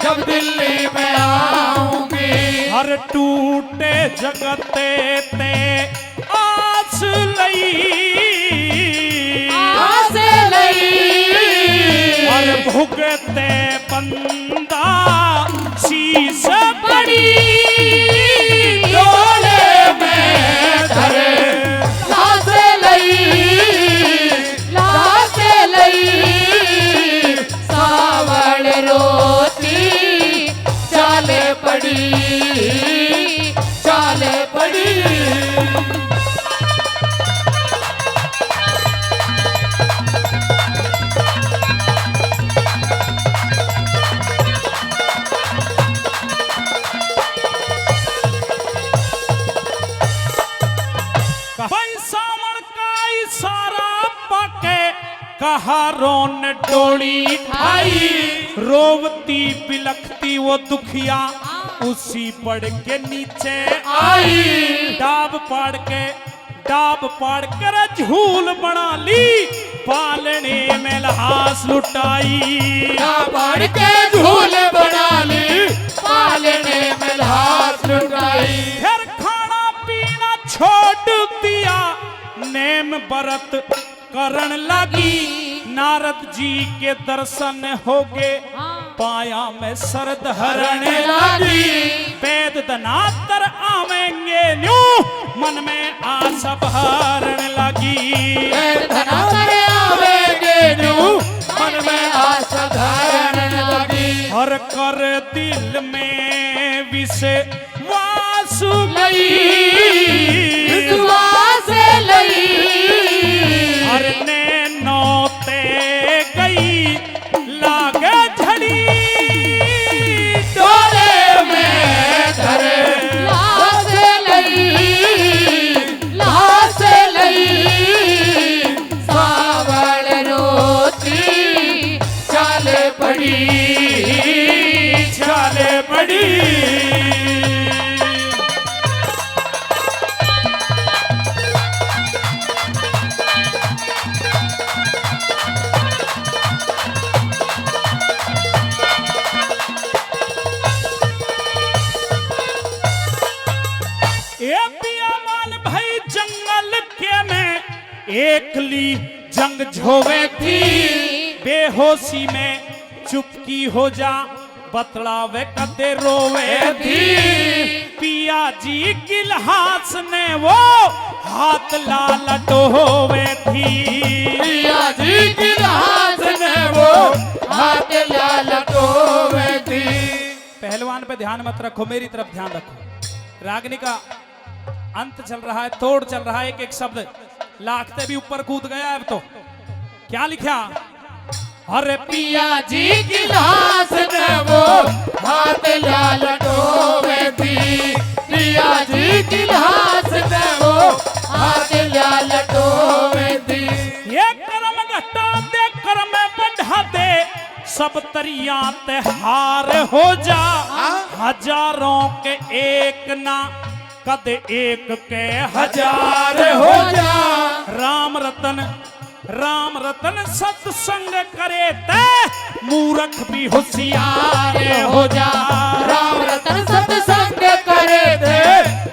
जब दिल्ली में आऊंगी हर टूटे जगते ते आस लई हर भुगते बंदा शीश बड़ी डोले में धरे लाश लई सावल रोती चाल पड़ी कहारों ने डोली ठाई रोवती बिलखती वो दुखिया उसी पड़ के नीचे आई डाब पाड़ कर झूल बना ली पालने में लहास लुटाई पड़ के झूल बना ली पालने में लहास लुटाई फिर खाना पीना छोड़ दिया नेम बरत करण लगी नारद जी के दर्शन हो गए पाया में सरद हरण लगी। वेद दनातर आवेंगे न्यू मन में आशा भरण लगी। वेद दनातर आवेंगे न्यू मन में आशा धरण लगी। हर कर दिल में विश्वास लई, विश्वास लई। हर ने नौते गई लागे झड़ी डोले में धरे लाश लई, लाश लई। सावल रोती चाल पड़ी, चाले बड़ी। ए पियावाल भाई जंगल के में एकली जंग झोवे थी। बेहोशी में चुपकी हो जा बतलावे कदे रोवे थी। पिया जी गिलहास ने वो हाथ लाल डोवे थी। पिया जी की लाश ने वो हाथ लाल डोवे थी। पहलवान पे ध्यान मत रखो, मेरी तरफ ध्यान रखो। रागनी का अंत चल रहा है, तोड़ चल रहा है, एक एक शब्द लाखते भी ऊपर कूद गया है। अब तो क्या लिखा? अरे पिया जी की लाश ने वो हाथ लाल डोवे थी। पिया जी की लाश ने वो हाथ लाल डोवे थी। ये कर्म घटा दे कर्म बढ़ा दे, सब तरिया ते हार हो जा। हजारों के एक ना कद एक के हजार हो जा। राम रतन सत्संग करे ते मूर्ख भी होशियार हो जा। राम रतन सत्संग करे थे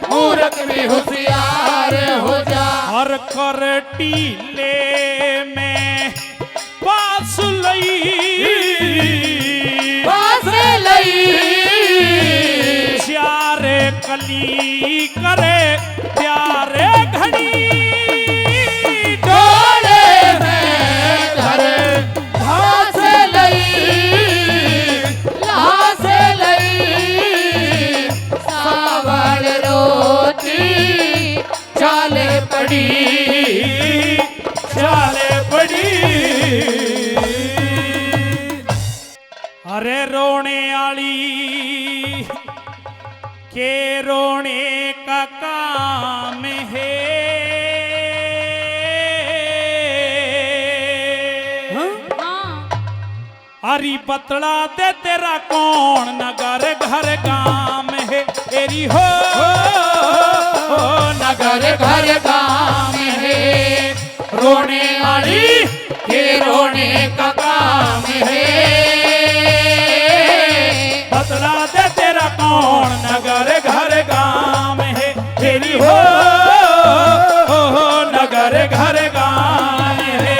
मूर्ख भी होशियार हो जा। हर कर टीले में पास लई, पास लई। चारे कली करे प्यारे घड़ी डोले में धरे घास लई, लाश लई। सावल रोती चाले पड़ी, चाले बड़ी। अरे रोने आली के रोने का काम है। अरी बतला दे तेरा कौन नगर घर गाम है। तेरी हो नगर घर गाँव है। रोने आली के रोने का काम है। बतला दे तेरा कौन नगर घर गाम है। तेरी हो नगर घर गाम है।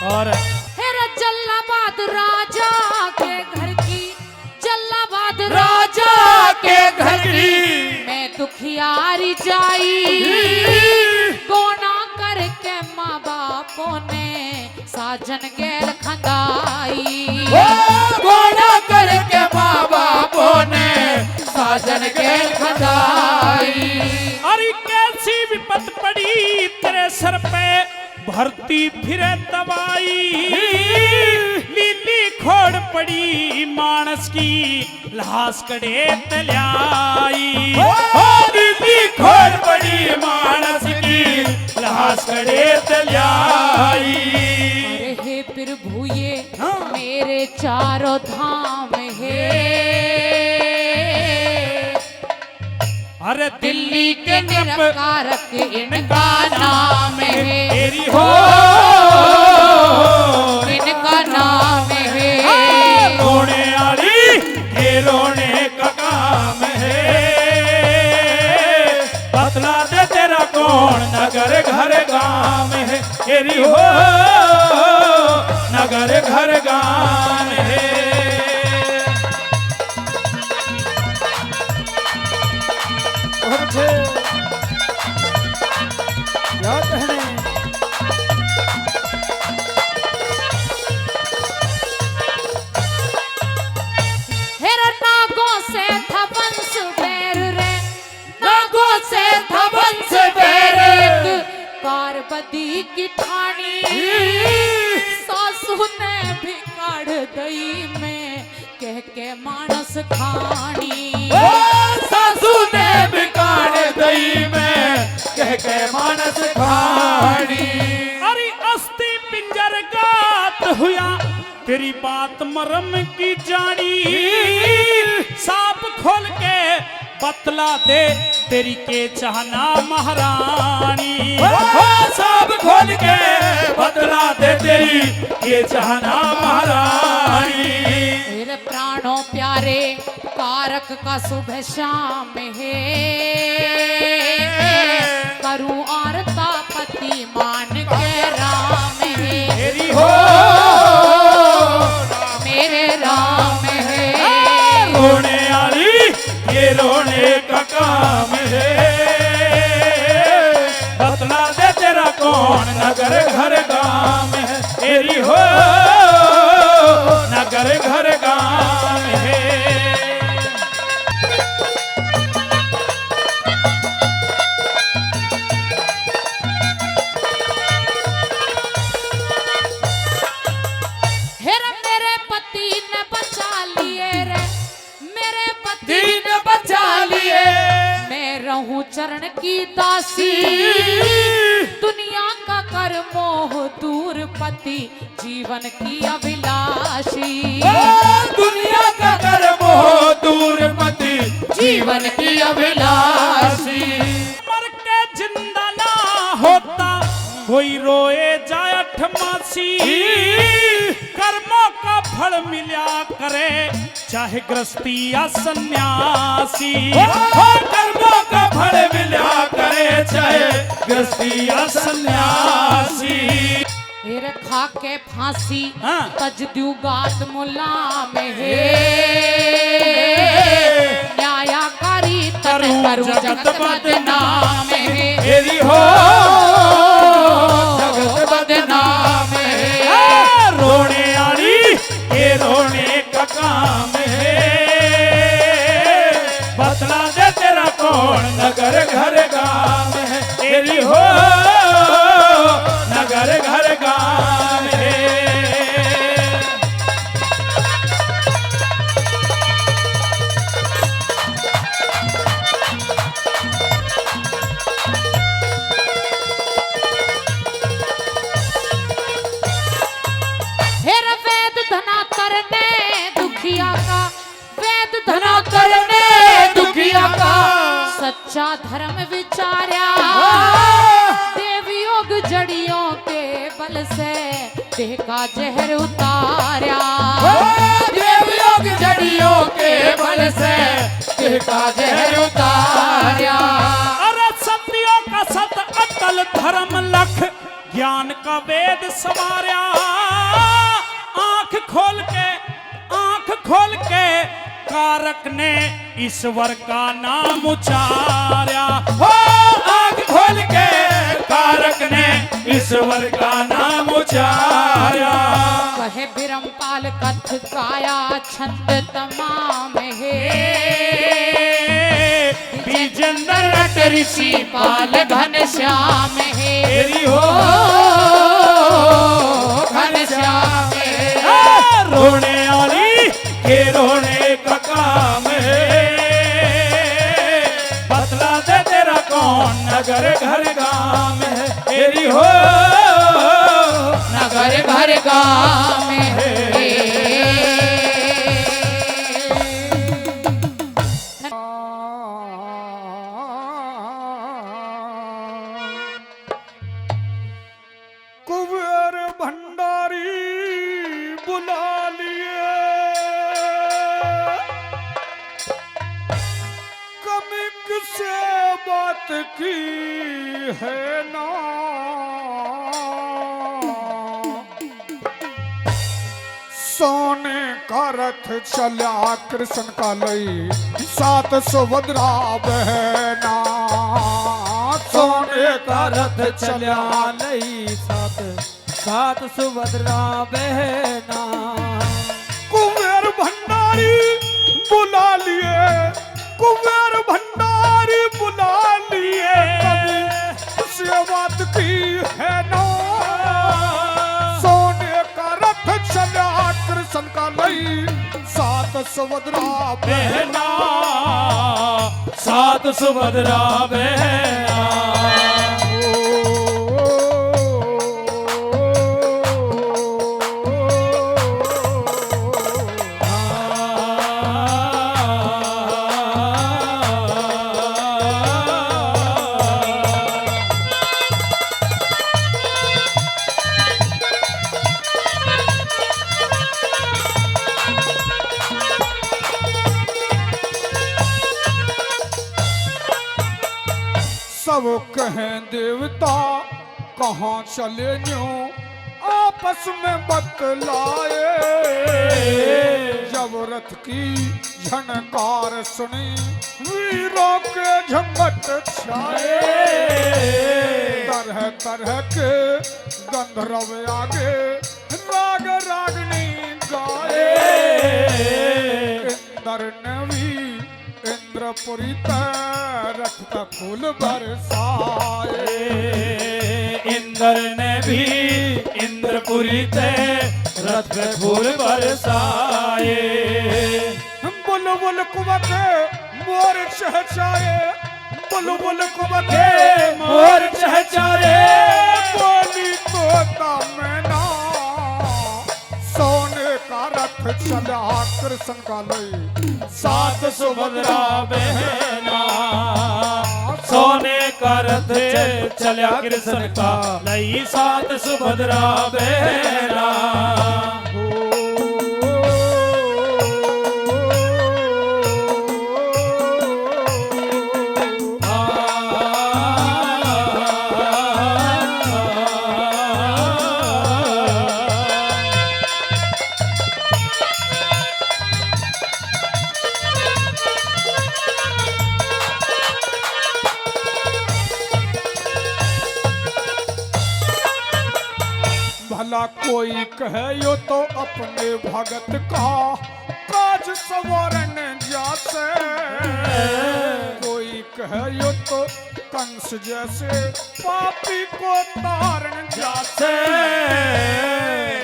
और हेरा जल्लाबाद राजा के घर की, जल्लाबाद राजा के घर की मैं दुखियारी जाई। गोना करके माँ बापों ने साजन गैर खंदाई। गोना करके माँ बापों ने साजन के खदाई। अरे कैसी विपत पड़ी तेरे सर पे भरती फिरे दवाई। लीली खोड़ पड़ी मानस की लाश कड़े तलाई। लीली खोड़ पड़ी मानस की लाश कड़े तलाई। अरे हे प्रभु ये मेरे चारों धाम है। अरे दिल्ली के निरकारक इनका नाम है। तेरी हो इनका नाम है। घर गाम है तेरी हो, नगर घर गाम है। और छे क्या कहने हेर नागों से था वंश बैर रे, नागों से था वंश बैर। कारबदी की ठानी सासू ने भी काढ़ दई में कह के मानस खानी। ओ सासू ने बिगाड़ दई में कह के मानस खानी। अरे अस्थि पिंजर गात हुआ तेरी बात मरम की जानी, सांप खोल के बतला दे तेरी के चाहना महारानी। सब खोल के बतला दे तेरी के चाहना महारानी। मेरे प्राणों प्यारे कारक का सुबह शाम है, करूं आरता पति मान के राम है तेरी हो मेरे राम है। रोने वाली ये रोने का काम है, बतला दे तेरा कौन नगर घर गाम है तेरी हो, नगर घर गाम है। हेर मेरे पति ने बचा लिए रे, मेरे पति दीन बचा लिए। मैं रहूं चरण की दासी, दुनिया का कर मोह दूर पति जीवन की अभिलाषी। ओ दुनिया का कर मोह दूर पति जीवन की अभिलाषी। मर के जिंदा ना होता कोई रोए जाए अठमासी, कर्मों का फल मिला करे चाहे गृहस्थी या सन्यासी। कर्मों का फल मिला करे चाहे गृहस्थी या सन्यासी। फिर खा के फांसी हाँ। तज द्यू गात मुला में है, न्यायकारी तन करूं जगत बदनाम है तेरी हो जगत बदनाम है। रोने वाली ये रोने का काम है, बतला दे तेरा कौन नगर घर गाम है तेरी हो, नगर घर गाम है। हेर वेद धनातर ने दुखिया का, वेद धना धनातर करने दुखिया का सच्चा धर्म विचार्या, देव योग जड़ियों के बल से देह का जहर उतार्या। देव योग जड़ियों के बल से देह का जहर उतार्या। अरे सत्यों का सत अटल धर्म लख ज्ञान का वेद संवार्या, आंख खोल के कारक ने ईश्वर का नाम उचार्या। हो आँख खोल के कारक ने ईश्वर का नाम उचारा। कहे बिरमपाल कथ काया छंद तमाम है, बीजेंद्र नट ऋषि पाल घन श्याम है तेरी हो घनश्याम रोने वाली के रोने का काम है, बतला दे तेरा कौन नगर घर गाम है तेरी हो, नगर घर गाम है। कुबेर भंडारी बुला लिए, कमिक से बात की है ना, सोने का रथ चला कृष्ण का लई, 7 सुभद्रा बहना। सोने का रथ चला लई 7 सुभद्रा बहना। कुबेर भंडारी बुला लिए, कुबेर भंडारी बुला लिए, कभी से बात की है ना, सोने का रथ चला कृष्ण का लई, 7 सुभद्रा बहना। 7 सुभद्रा बहना। सब कहें देवता कहाँ चले न्यों, आपस में बतलाए। जब रथ की झनकार सुनी, वीरों के झंझट छाए। तरह तरह के गंधर्व आगे राग रागनी गाए। इंद्र ने भी इंद्रपुरी रथ का फूल बरसाए। इंद्र ने भी इंद्रपुरी ते रथ पे फूल बरसाए। बुलबुल कुबके मोर चहचाए, बुलबुल कुबके मोर चहचाए। बोली तोता मैना, सोने का रथ चला कृष्ण का लई, 7 सुभद्रा बहना। सोने का रथ चला कृष्ण का लई, 7 सुभद्रा बहना। भला कोई कहे यो तो अपने भगत का काज सवारन जाते, कोई कहे यो तो कंस जैसे पापी को तारण जाते।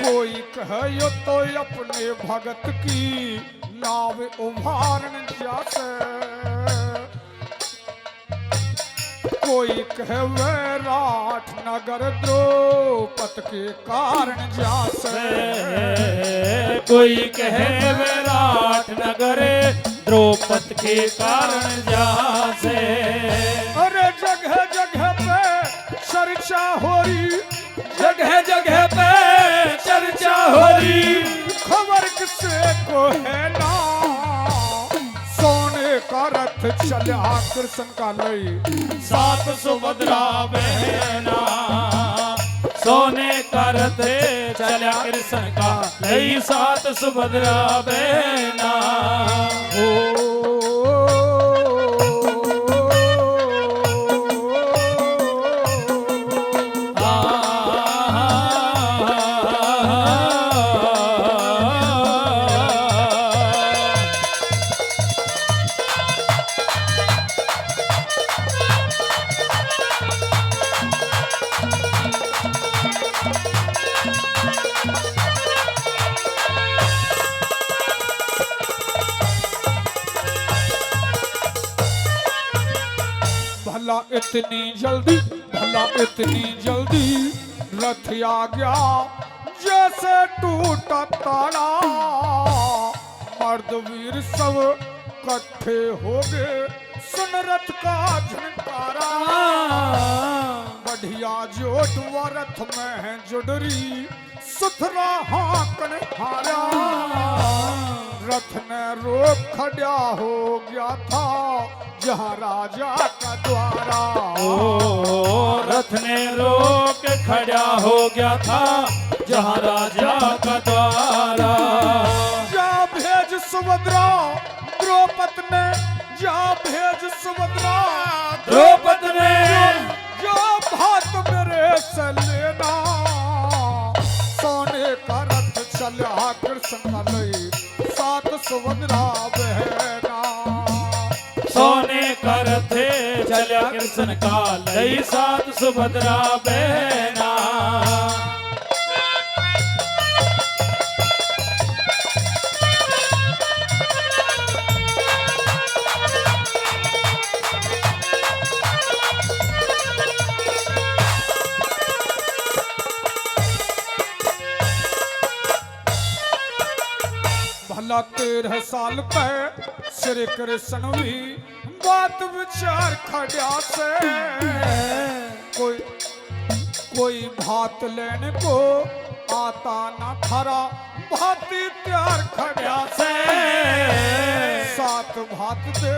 कोई कहे यो तो अपने भगत की नाव उभारन जाते। कोई कहे वैराट नगर द्रौपद के कारण जासे। कोई कहे विराट नगर द्रौपद के कारण जासे। अरे जगह जगह पे चर्चा हो रही, जगह जगह पे चर्चा हो रही, खबर किसे को है ना, सोने का रथ चला कृष्ण का लई, 7 सुभद्रा बहना। सोने का रथ चला कृष्ण का लई, 7 सुभद्रा बहना। भला इतनी जल्दी, भला इतनी जल्दी रथ आ गया जैसे टूटा ताला। मर्द वीर सब इकट्ठे हो गए, सुन रथ का झनकारा। बढ़िया जोट व रथ में है जुडरी, सुथरा हाकन हारा। रथ ने रोक खड़ा हो गया था जहाँ राजा का द्वारा। ओ रथ ने रोक खड़ा हो गया था जहाँ राजा का द्वारा। जा भेज सुभद्रा द्रौपद ने, जा भेज सुभद्रा द्रौपद ने जो भात मेरे से लेना। सोने का रथ चला कृष्ण का लई सात सुभद्रा बहना। सोने का रथ चला कृष्ण का लई सात सुभद्रा बहना। भला 13 साल पे श्री कृष्ण भी बात विचार खड़ा से। कोई भात लेने को आता न खरा भाती त्यार खड़ा से। 7 भात दे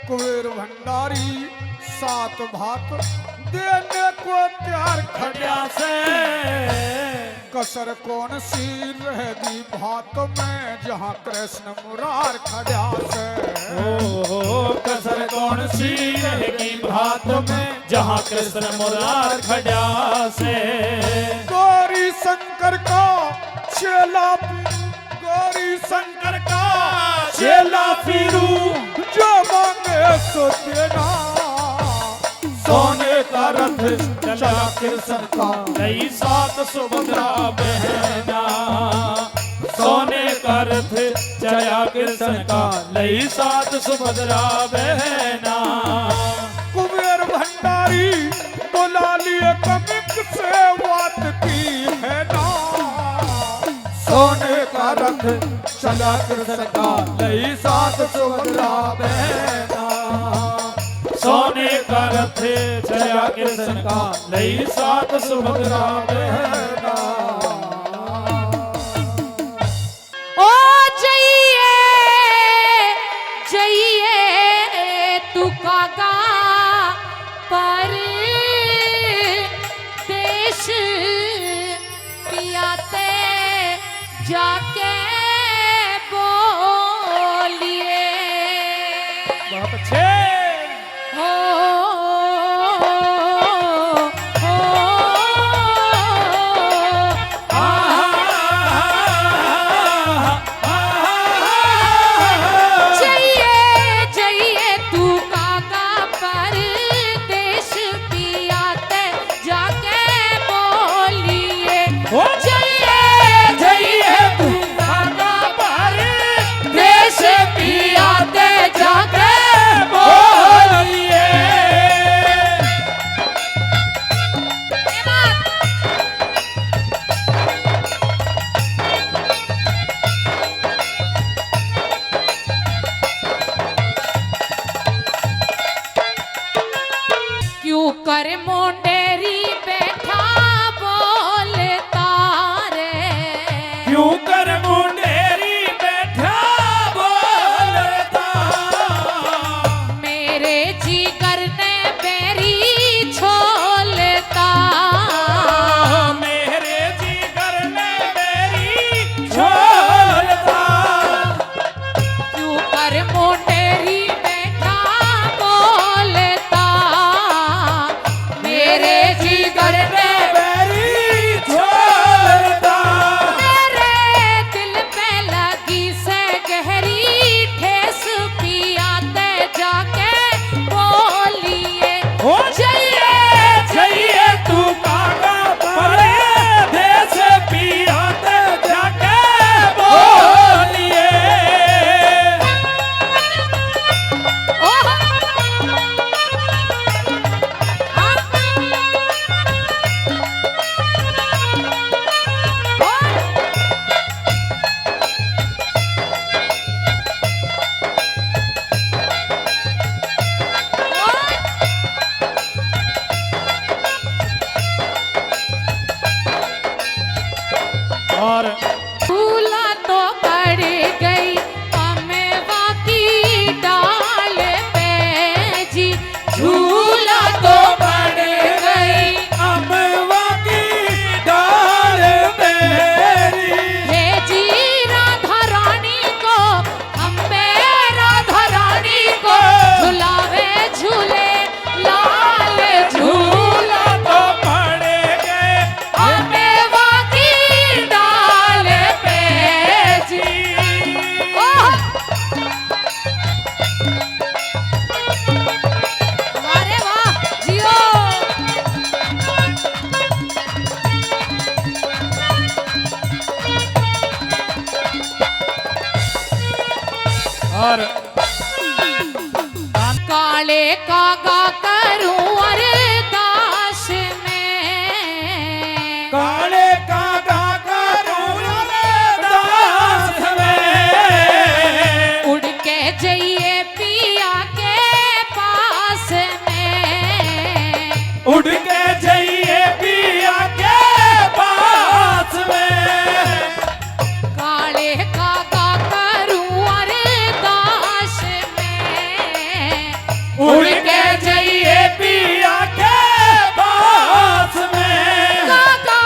कुबेर भंडारी, 7 भात देने को त्यार खड़ा से। कसर कौन सी रहेगी भात में जहाँ कृष्ण मुरार खड़ा से। ओ कसर कौन सी रहेगी भात में जहाँ कृष्ण मुरार खड़ा से। गौरी शंकर का चेला, गौरी शंकर का चेला फिरू जो मांगे सो देना। सोने का रथ चला कृष्ण का लई सात सुभद्रा बहना। सोने का रथ चला कृष्ण का लई सात सुभद्रा बहना। कुबेर भंडारी बुला लिए कमिक से बात की है ना। सोने का रथ चला कृष्ण का लई सात सुभद्रा बहना। सोने का रथ चला कृष्ण का लई सात सुभद्रा बहना। ओ जइए जइए तू कागा पर देश पियाते जाके बोलिए। बहुत अच्छे। हो जइए जइए तू कागा परदेश पियाते जाके बोलिए। जइए जइए तू कागा परदेश पियाते जाके बोलिए। पर काले कागा करूं अरदास में, काले कागा करूं अरदास में, उड़ के जाइए पिया के पास में, उड़ के जाइए पिया के पास में, काले कागा करूं अरदास में, उड़ के जाइए पिया के पास में। कागा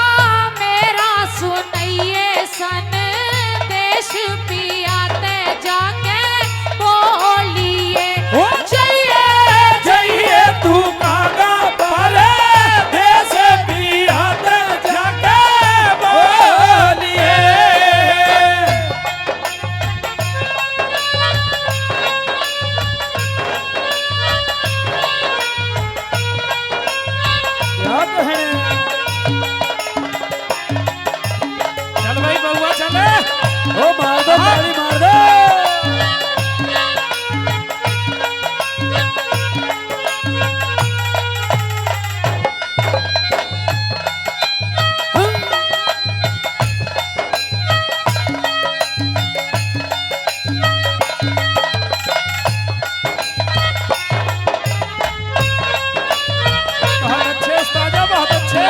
मेरा सुनइए सन देश पिया ते जाके बोलिए, ओ जाइए जाइए तू कागा पर देश पिया ते जाके बोलिए। क्या कहें? चल भाई बउआ चल, ओ मार दो ताली मार दो। बहुत अच्छे उस्ताद, बहुत अच्छे।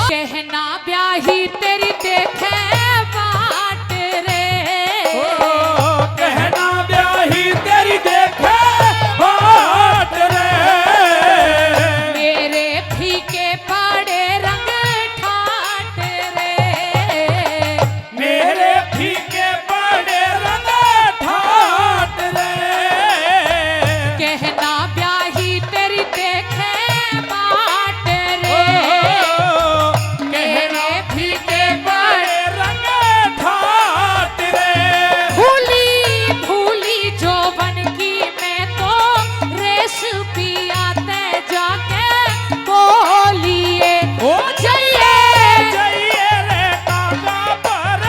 कहना ब्याही तेरी देखे बाट रे, कहना ब्याही तेरी देखे बाट रे, मेरे फीके पड़े रंग ठाट रे, मेरे फीके पड़े रंग ठाट रे, कहना ब्याही तेरी देखे बाट रे, कहना फीके पड़े रंग ठाट रे। भूली भूली जोबन की मैं तो रेस पिया ते जाके बोलिए, ओ जाइए जाइए रे कागा पर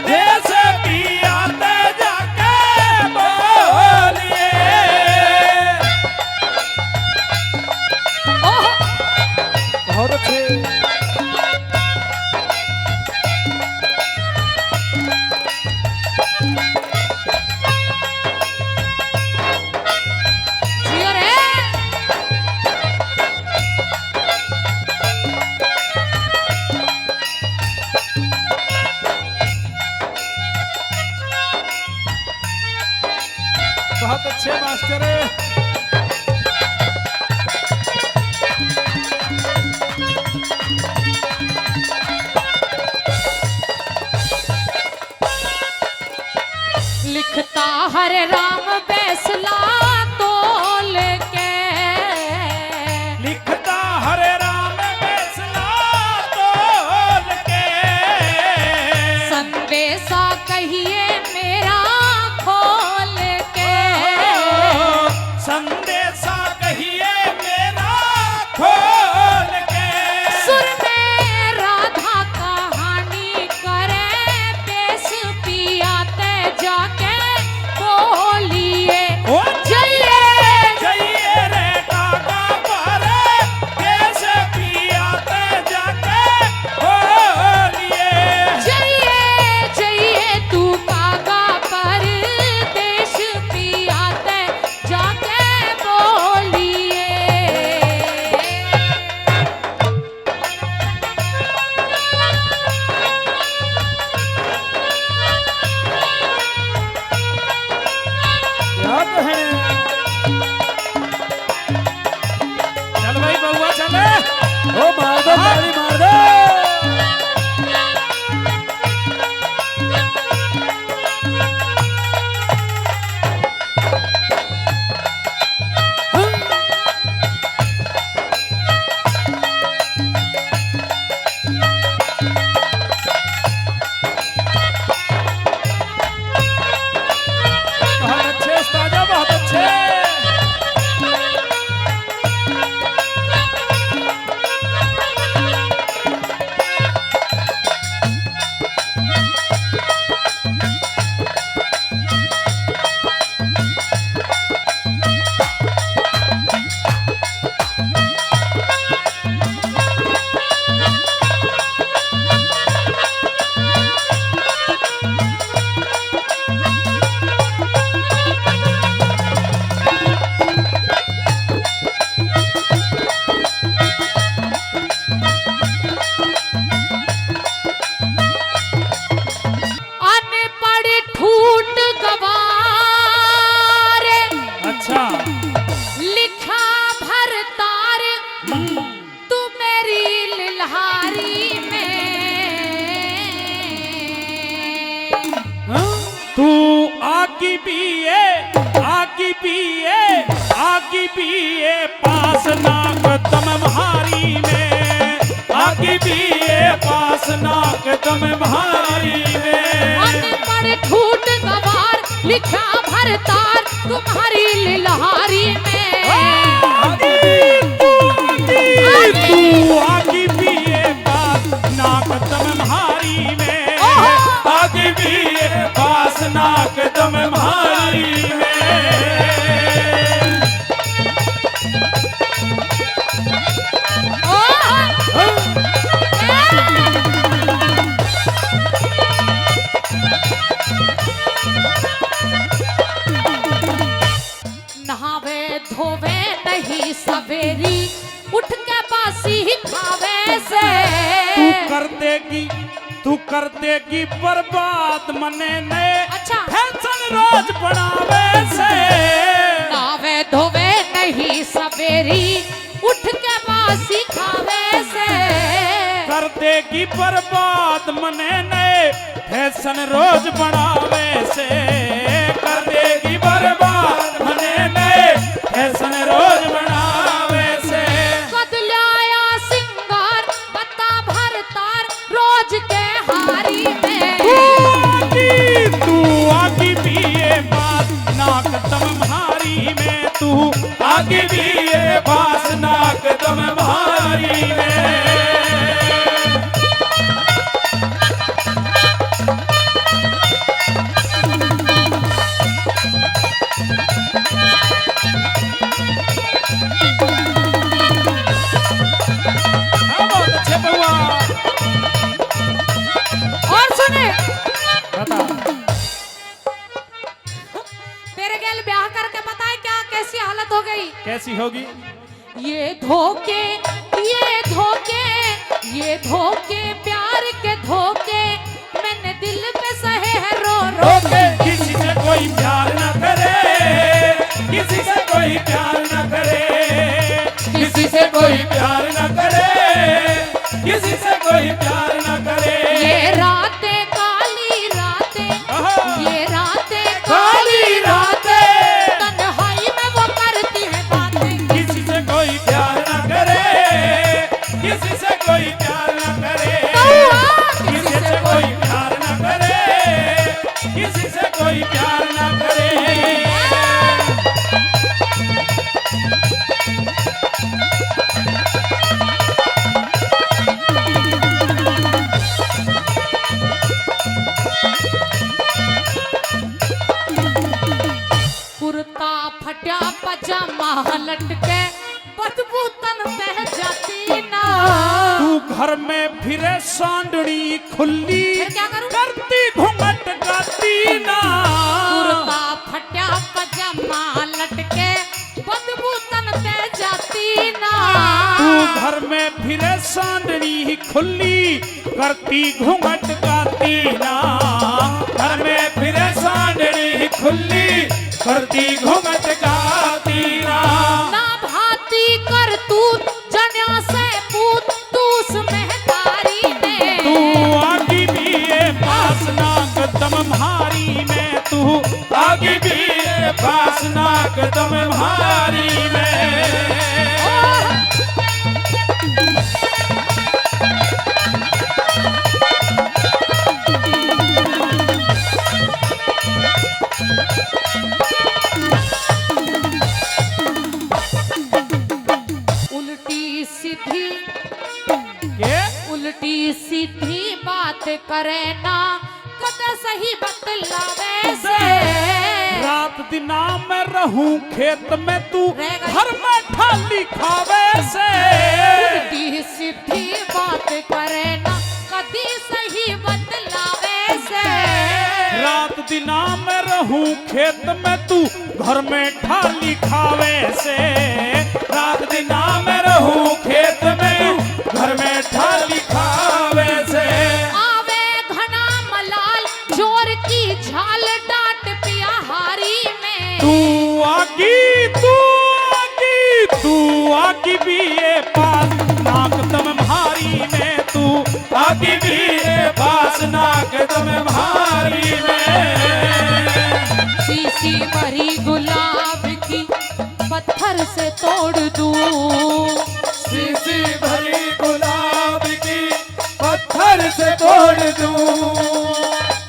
देश पिया ते जाके बोलिए। ओह बहुत अच्छे। जियो रे, बहुत अच्छे मास्टर। लिखता हरे राम बैसला तोल के, लिखता हरे राम बैसला तोल के, संदेशा कहिए मेरा खोल के, संदेशा कहिए मेरा खोल के। सुर में राधा कहानी करे पेश पिया ते जाके बोल आगी बीए पास ना कदम भारी में, आगी बीए पास ना कदम भारी में। अनपढ़ ठूठ गवार लिखा भरतार तुम्हारी लिलहारी में। तू आगी बीए पास ना कदम भारी में, आगी बीए पास ना कदम भारी में। नहावे धोवे नहीं सवेरी उठ के बासी खावे से। तू कर देगी बर्बाद मने ने, अच्छा। फैशन रोज बनावे से। नहावे धोवे नहीं सवेरी उठ के बासी खावे से। कर देगी बर्बाद मने ने, फैशन रोज बनावे से। कर देगी बर्बाद मने ने, फैशन रोज बनावे से। कदलाया सिंगार बता भरतार रोज के हारी में। तू आगी बीए पास ना कदम भारी में, तू आगी बीए पास ना कदम भारी में। बहुत अच्छे बउआ। और सुने बता। तेरे गेल ब्याह करके पता है क्या कैसी हालत हो गई। कैसी होगी? ये धोखे ये धोखे ये धोखे प्यार के धोखे मैंने दिल पे सहे है रो रो के। किसी से कोई प्यार न करे, किसी से कोई प्यार न करे, किसी से कोई प्यार न करे, किसी से कोई प्यार न करे। ये रातें काली रातें, ये रातें काली रातें, तन्हाई में वो करती है बातें। किसी से कोई प्यार न करे, किसी से कोई प्यार न करे, किसी से कोई प्यार न करे, किसी से कोई प्यार न करे। कुर्ता फटा पजामा लटके बदबू तन बह जाती ना। तू घर में फिरे सांडड़ी खुली, फिर क्या करूं? करती घूंघट गाती ना। कुर्ता फटा पजामा लटके बदबू तन बह जाती ना। तू घर में फिरे सांडड़ी खुली, करती घूंघट गाती ना। घर में फिरे सांडड़ी खुली, करती घूंघट गाती ना। ना भाती कर तू जन्या से पूत तू महतारी में। तू आगी बीए पास ना कदम भारी में, तू आगी बीए पास ना कदम भारी में। उल्टी सीधी के उल्टी सीधी बात करे ना कद सही बतलावे से। रात दिना में रहूं खेत में, तू रह गई। घर में ठाली खावे से। उल्टी सीधी बात करे ना कदी सही बतलावे से। रात दिना में रहूं खेत में, तू घर में ठाली खावे से। रात दिना में रहूं खेत में, घर में ठाली खावे से। आवे घना मलाल जोर की झाल डांट पिया हारी में। तू आगी बीए पास ना कदम भारी में, तू आगी बीए पास ना कदम भारी में। शीशी भरी गुलाब की पत्थर से तोड़ दूं। शीशी भरी गुलाब की पत्थर से तोड़ दूं।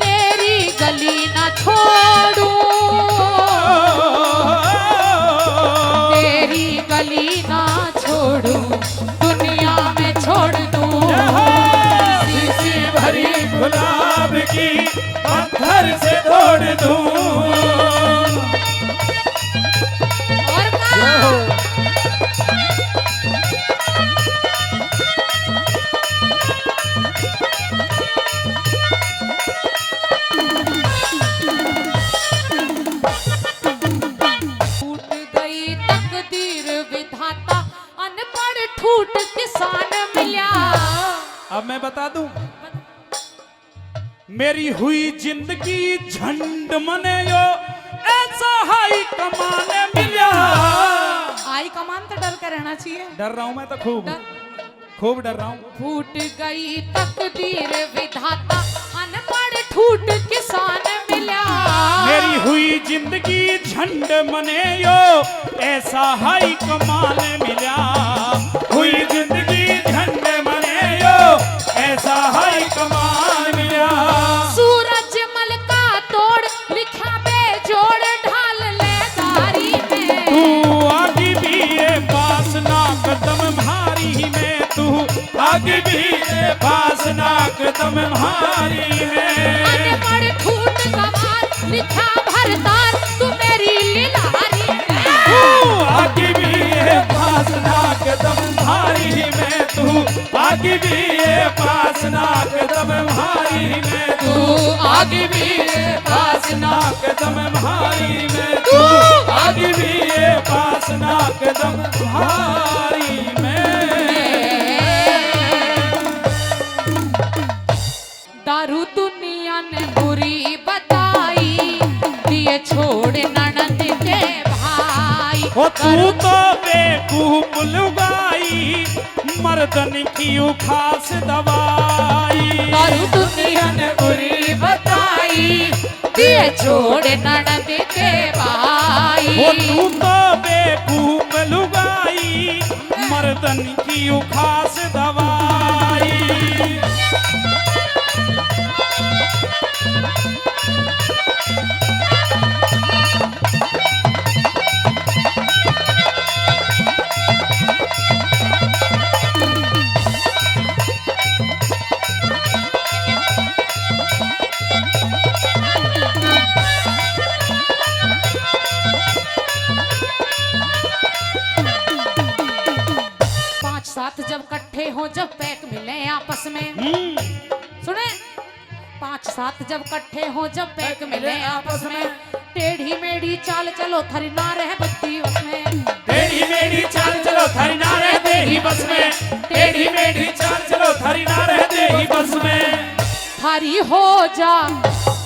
तेरी गली न छोड़ूं, तेरी गली ना छोड़ूं, दुनिया में छोड़ दूं। शीशी भरी गुलाब की पत्थर से तोड़ दूं। और का टूट गई तकदीर विधाता, अनपढ़ ठूठ किसान मिला। अब मैं बता दूं, मेरी हुई जिंदगी झंड मने यो ऐसा हाई कमाने मिला। आई कमान तो डर के रहना चाहिए। डर रहा हूं मैं तो खूब डर रहा हूं। फूट गई तकदीर विधाता, अनपढ़ ठूठ किसान मिला। मेरी हुई जिंदगी झंड मने यो ऐसा हाई कमाने मिला। हुई जिंदगी झंड मने यो ऐसा हाई कमान मिला। सूरज मल का तोड़ लिखा बेजोड़ ढाल ले दारी में। तू आगे भी ये वासना कदम भारी में, तू आगे भी ये वासना कदम भारी में। अनपढ़ ठूठ कमाल लिखा भरतार, तू मेरी लिलारी में। तू आगे भी ये वासना कदम भारी में, तू आगे भी ये वासना कदम भारी में। तू आगे भी ये वासना कदम भारी में, तू आगे भी ये वासना कदम भारी में। दारू दुनिया ने बुरी बताई, दिए छोड़ ननद के भाई। ओ तू तो बेवकूफ लुगाई, मर्दन की उखास दवाई। दारू दुनिया ने बुरी बताई, दिए छोड़ ननद के भाई। ओ तू तो बेवकूफ लुगाई, मर्दन की उखास दवाई। पांच सात जब इकट्ठे हो, जब पैक मिले आपस में, सुने, पांच सात जब इकट्ठे हो, जब पैक मिले आपस में, टेढ़ी मेढ़ी चाल चलो थरी ना रह बुद्धि उसमें। टेढ़ी मेढ़ी चाल चलो थारी ना रह दे ही बस में। टेढ़ी मेढ़ी चाल चलो थारी ना रह दे ही बस में। थारी हो जा,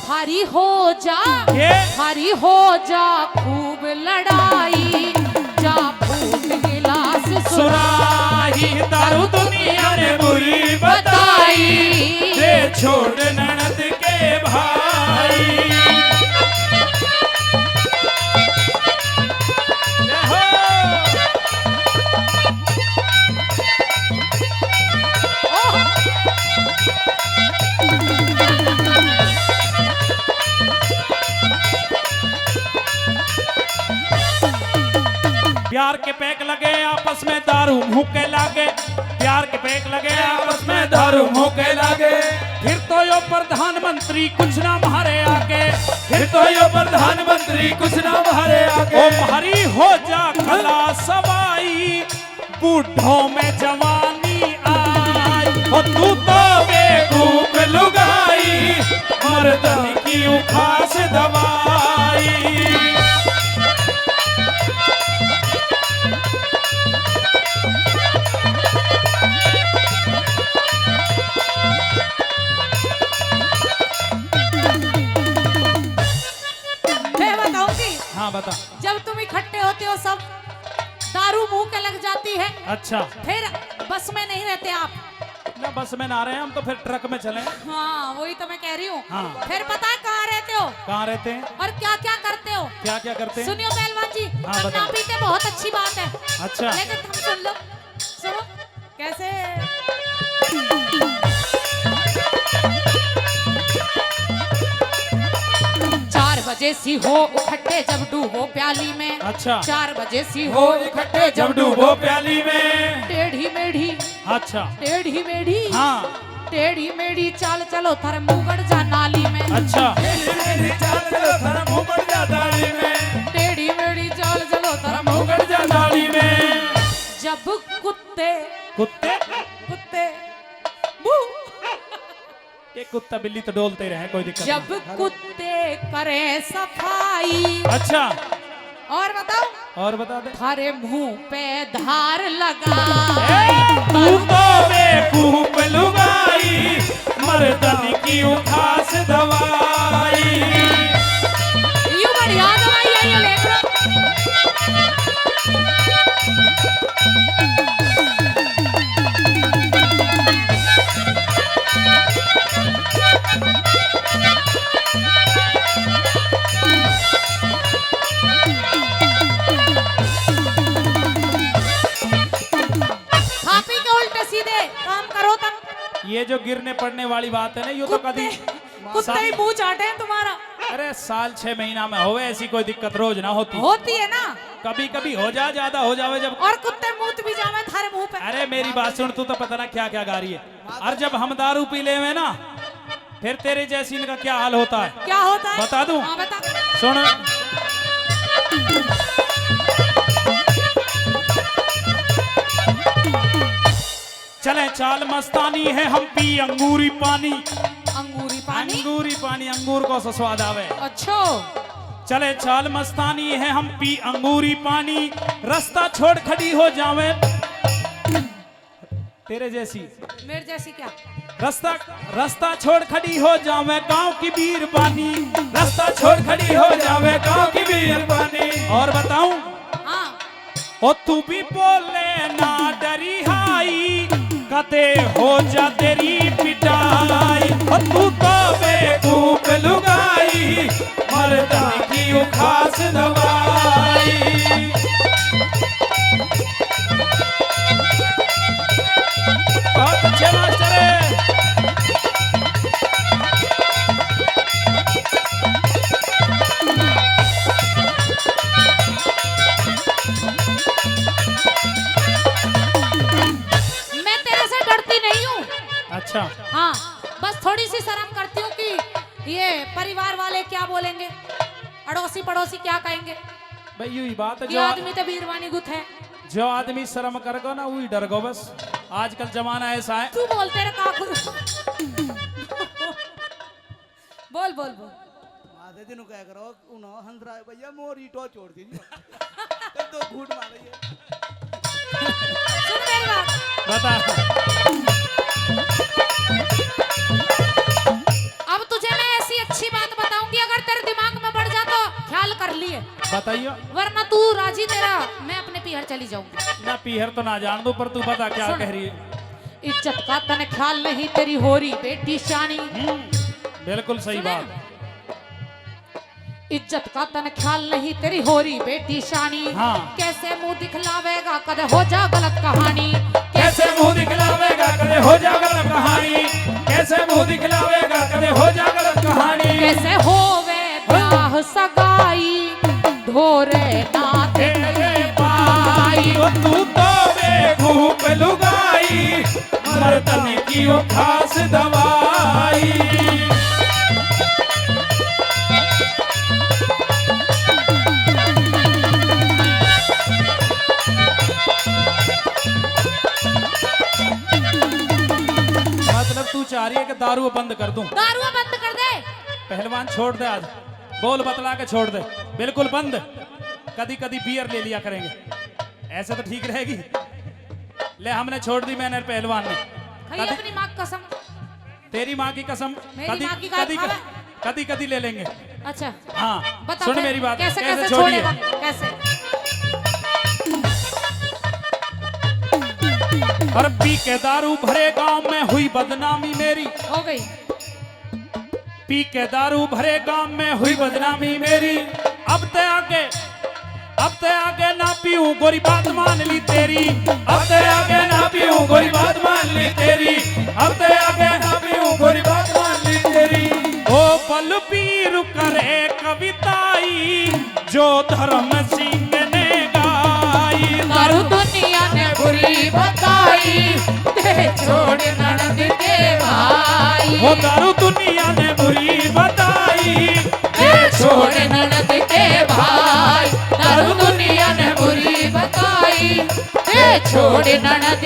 थारी हो जा, ये थारी हो जा खूब लड़ाई, जा फूट गिलास सुराही। दारू दुनिया ने बुरी बताई, दे छोड़ ननद के भाई। ये हो। प्यार के पैक लगे आपस में दारू मुंह के लागे। प्यार के पैक लगे आपस में दारू मुंह के लागे। फिर तो यो प्रधानमंत्री कुछ ना मारे आगे। फिर तो यो प्रधानमंत्री कुछ ना मारे आगे। ओ भारी हो जा कला सवाई, बूढ़ों में जवानी आई। ओ तू तो बेवकूफ लुगाई, मर्दन की उखास दवाई। हाँ बता। जब तुम इकट्ठे होते हो सब, दारू मुंह के लग जाती है, अच्छा फिर बस में नहीं रहते आप। बेटा बस में ना रहे हैं हम, तो फिर ट्रक में चले। हाँ वही तो मैं कह रही हूँ। हाँ। फिर पता है कहाँ रहते हो कहाँ रहते हैं? और क्या क्या करते हो? क्या क्या करते हैं? सुनियो पहलवान जी, हाँ, करना बताओ। पीते बहुत अच्छी बात है, अच्छा। लेकिन तुम सुन लो, सुनो कैसे। 4 बजे सी हो इकट्ठे जब डूबो प्याली में। अच्छा। 4 बजे सी हो हो इकट्ठे जब डूबो प्याली में। टेढ़ी मेढ़ी, अच्छा। टेढ़ी मेढ़ी, हाँ। टेढ़ी मेढ़ी चाल चलो थर मुगड़ जा नाली में। अच्छा। मेरी चाल चलो थर मुगड़ जा नाली में। टेढ़ी मेढ़ी चाल चलो थर मुगड़ जा नाली में। जब कुत्ते कुत्ते कुत्ते बू, ये कुत्ता बिल्ली तो डोलते रहे, कोई दिक्कत जब कुत्ते करे सफाई। अच्छा। और बताओ, और बता दे। थारे मुंह पे धार लगा। तू तो बेवकूफ लुगाई, मर्दन की उठास दवाई। यू बढ़िया दवाई है ये, लेख लो। खा पी के उल्टे सीधे काम करो तब। ये जो गिरने पड़ने वाली बात है ना, ये तो कभी कुत्ते ही मुंह चाटे हैं तुम्हारा। अरे साल 6 महीना में होवे, ऐसी कोई दिक्कत रोज ना होती। होती है ना, कभी कभी हो जा, ज्यादा हो जावे जब। और कुत्ते मुंह भी जावे थारे मुंह पे। अरे मेरी बात सुन, तू तो पता ना क्या क्या गा रही है। और जब हम दारू पी ले में ना, फिर तेरे जैसी इनका क्या हाल होता है क्या होता है बता दूं? हाँ बता। सुन। चले चाल मस्तानी है, हम पी अंगूरी पानी। अंगूरी पानी, अंगूरी पानी, अंगूर को सा स्वाद आवे। अच्छो। चले चाल मस्तानी है, हम पी अंगूरी पानी। रास्ता छोड़ खड़ी हो जावे तेरे जैसी, मेरे जैसी क्या? रास्ता छोड़ खड़ी हो जावे गांव की बीरबानी। रास्ता छोड़ खड़ी हो जावे गांव की बीरबानी। और बताऊं? हाँ। ओ तू भी बोले ना डरी हाई, कते हो जा तेरी पिटाई। ओ तू तो बेवकूफ लुगाई, मर्दन की उखास दवाई। बहुत अच्छे मास्टर है। मैं तेरे से डरती नहीं हूँ। अच्छा। हाँ, बस थोड़ी सी शर्म करती हूँ कि ये परिवार वाले क्या बोलेंगे, अड़ोसी पड़ोसी क्या कहेंगे। भाई यही बात है, ये आदमी तो बीरवानी गुथ है। जो आदमी शर्म कर गो ना, वही डर गो बस। आजकल जमाना ऐसा है। तू बोलते रहे काकू। बोल बोल बोल। आधे दिन क्या करो उन्हों हंसरा है भैया मोरी टो छोड़ दीजिए। तो घूट मारेंगे। सुन मेरी बात, बता। अब तुझे मैं ऐसी अच्छी बात बताऊंगी, अगर तेरे दिमाग में बढ़ जा तो ख्याल कर लिए, बताइयो। वरना तू राजी तेरा मैं अपने पीहर चली जाऊंगी। ना पीहर तो ना जान दो, पर तू बता क्या सुन। कह रही है। इज्जत का तन ख्याल नहीं तेरी होरी बेटी शानी। बिल्कुल सही सुने? बात। इज्जत का तन ख्याल नहीं तेरी होरी बेटी शानी। हाँ। कैसे मुंह दिखलावेगा कद हो जा गलत कहानी। कैसे मुंह दिखलावेगा कदे हो जा गलत कहानी। कैसे मुंह दिखलावेगा कदे हो जा गलत कहानी। कैसे होवे ब्याह सगाई ढोरे नाथे पाई। ओ तू तो बेवकूफ लुगाई, मर्दन की उठास दवाई। मतलब तू चाह रही है कि दारू बंद कर दूं? दारू बंद कर दे। पहलवान छोड़ दे, आज बोल बतला के छोड़ दे, बिल्कुल बंद। कभी कभी बियर ले लिया करेंगे, ऐसे तो ठीक रहेगी। ले हमने छोड़ दी, मैंने पहलवान ने। खाई अपनी माँ की कसम। तेरी माँ की कसम। मेरी माँ की गाय खावे। कभी कभी ले लेंगे। अच्छा हाँ बता सुन फिर, मेरी बात। कैसे कैसे छोड़िए? छोड़ेगा कैसे? और पी के दारू भरे गांव में हुई बदनामी मेरी, हो गई। पी के दारू भरे गांव में हुई बदनामी मेरी। अब ते आगे ना पीऊं गोरी बात मान ली तेरी, अब ते आगे ना पीऊं गोरी बात मान ली तेरी, अब ते आगे ना पीऊं गोरी बात मान ली तेरी। ओ बलबीर करे कविताई जो धर्म सिंह ने गाई। दारू दुनिया ने बुरी बताई, दे छोड़ ननद के भाई। वो दारू दुनिया ने बुरी बताई, दे छोड़ ननद के भाई। दारू दुनिया ने बुरी बताई, दे छोड़ ननद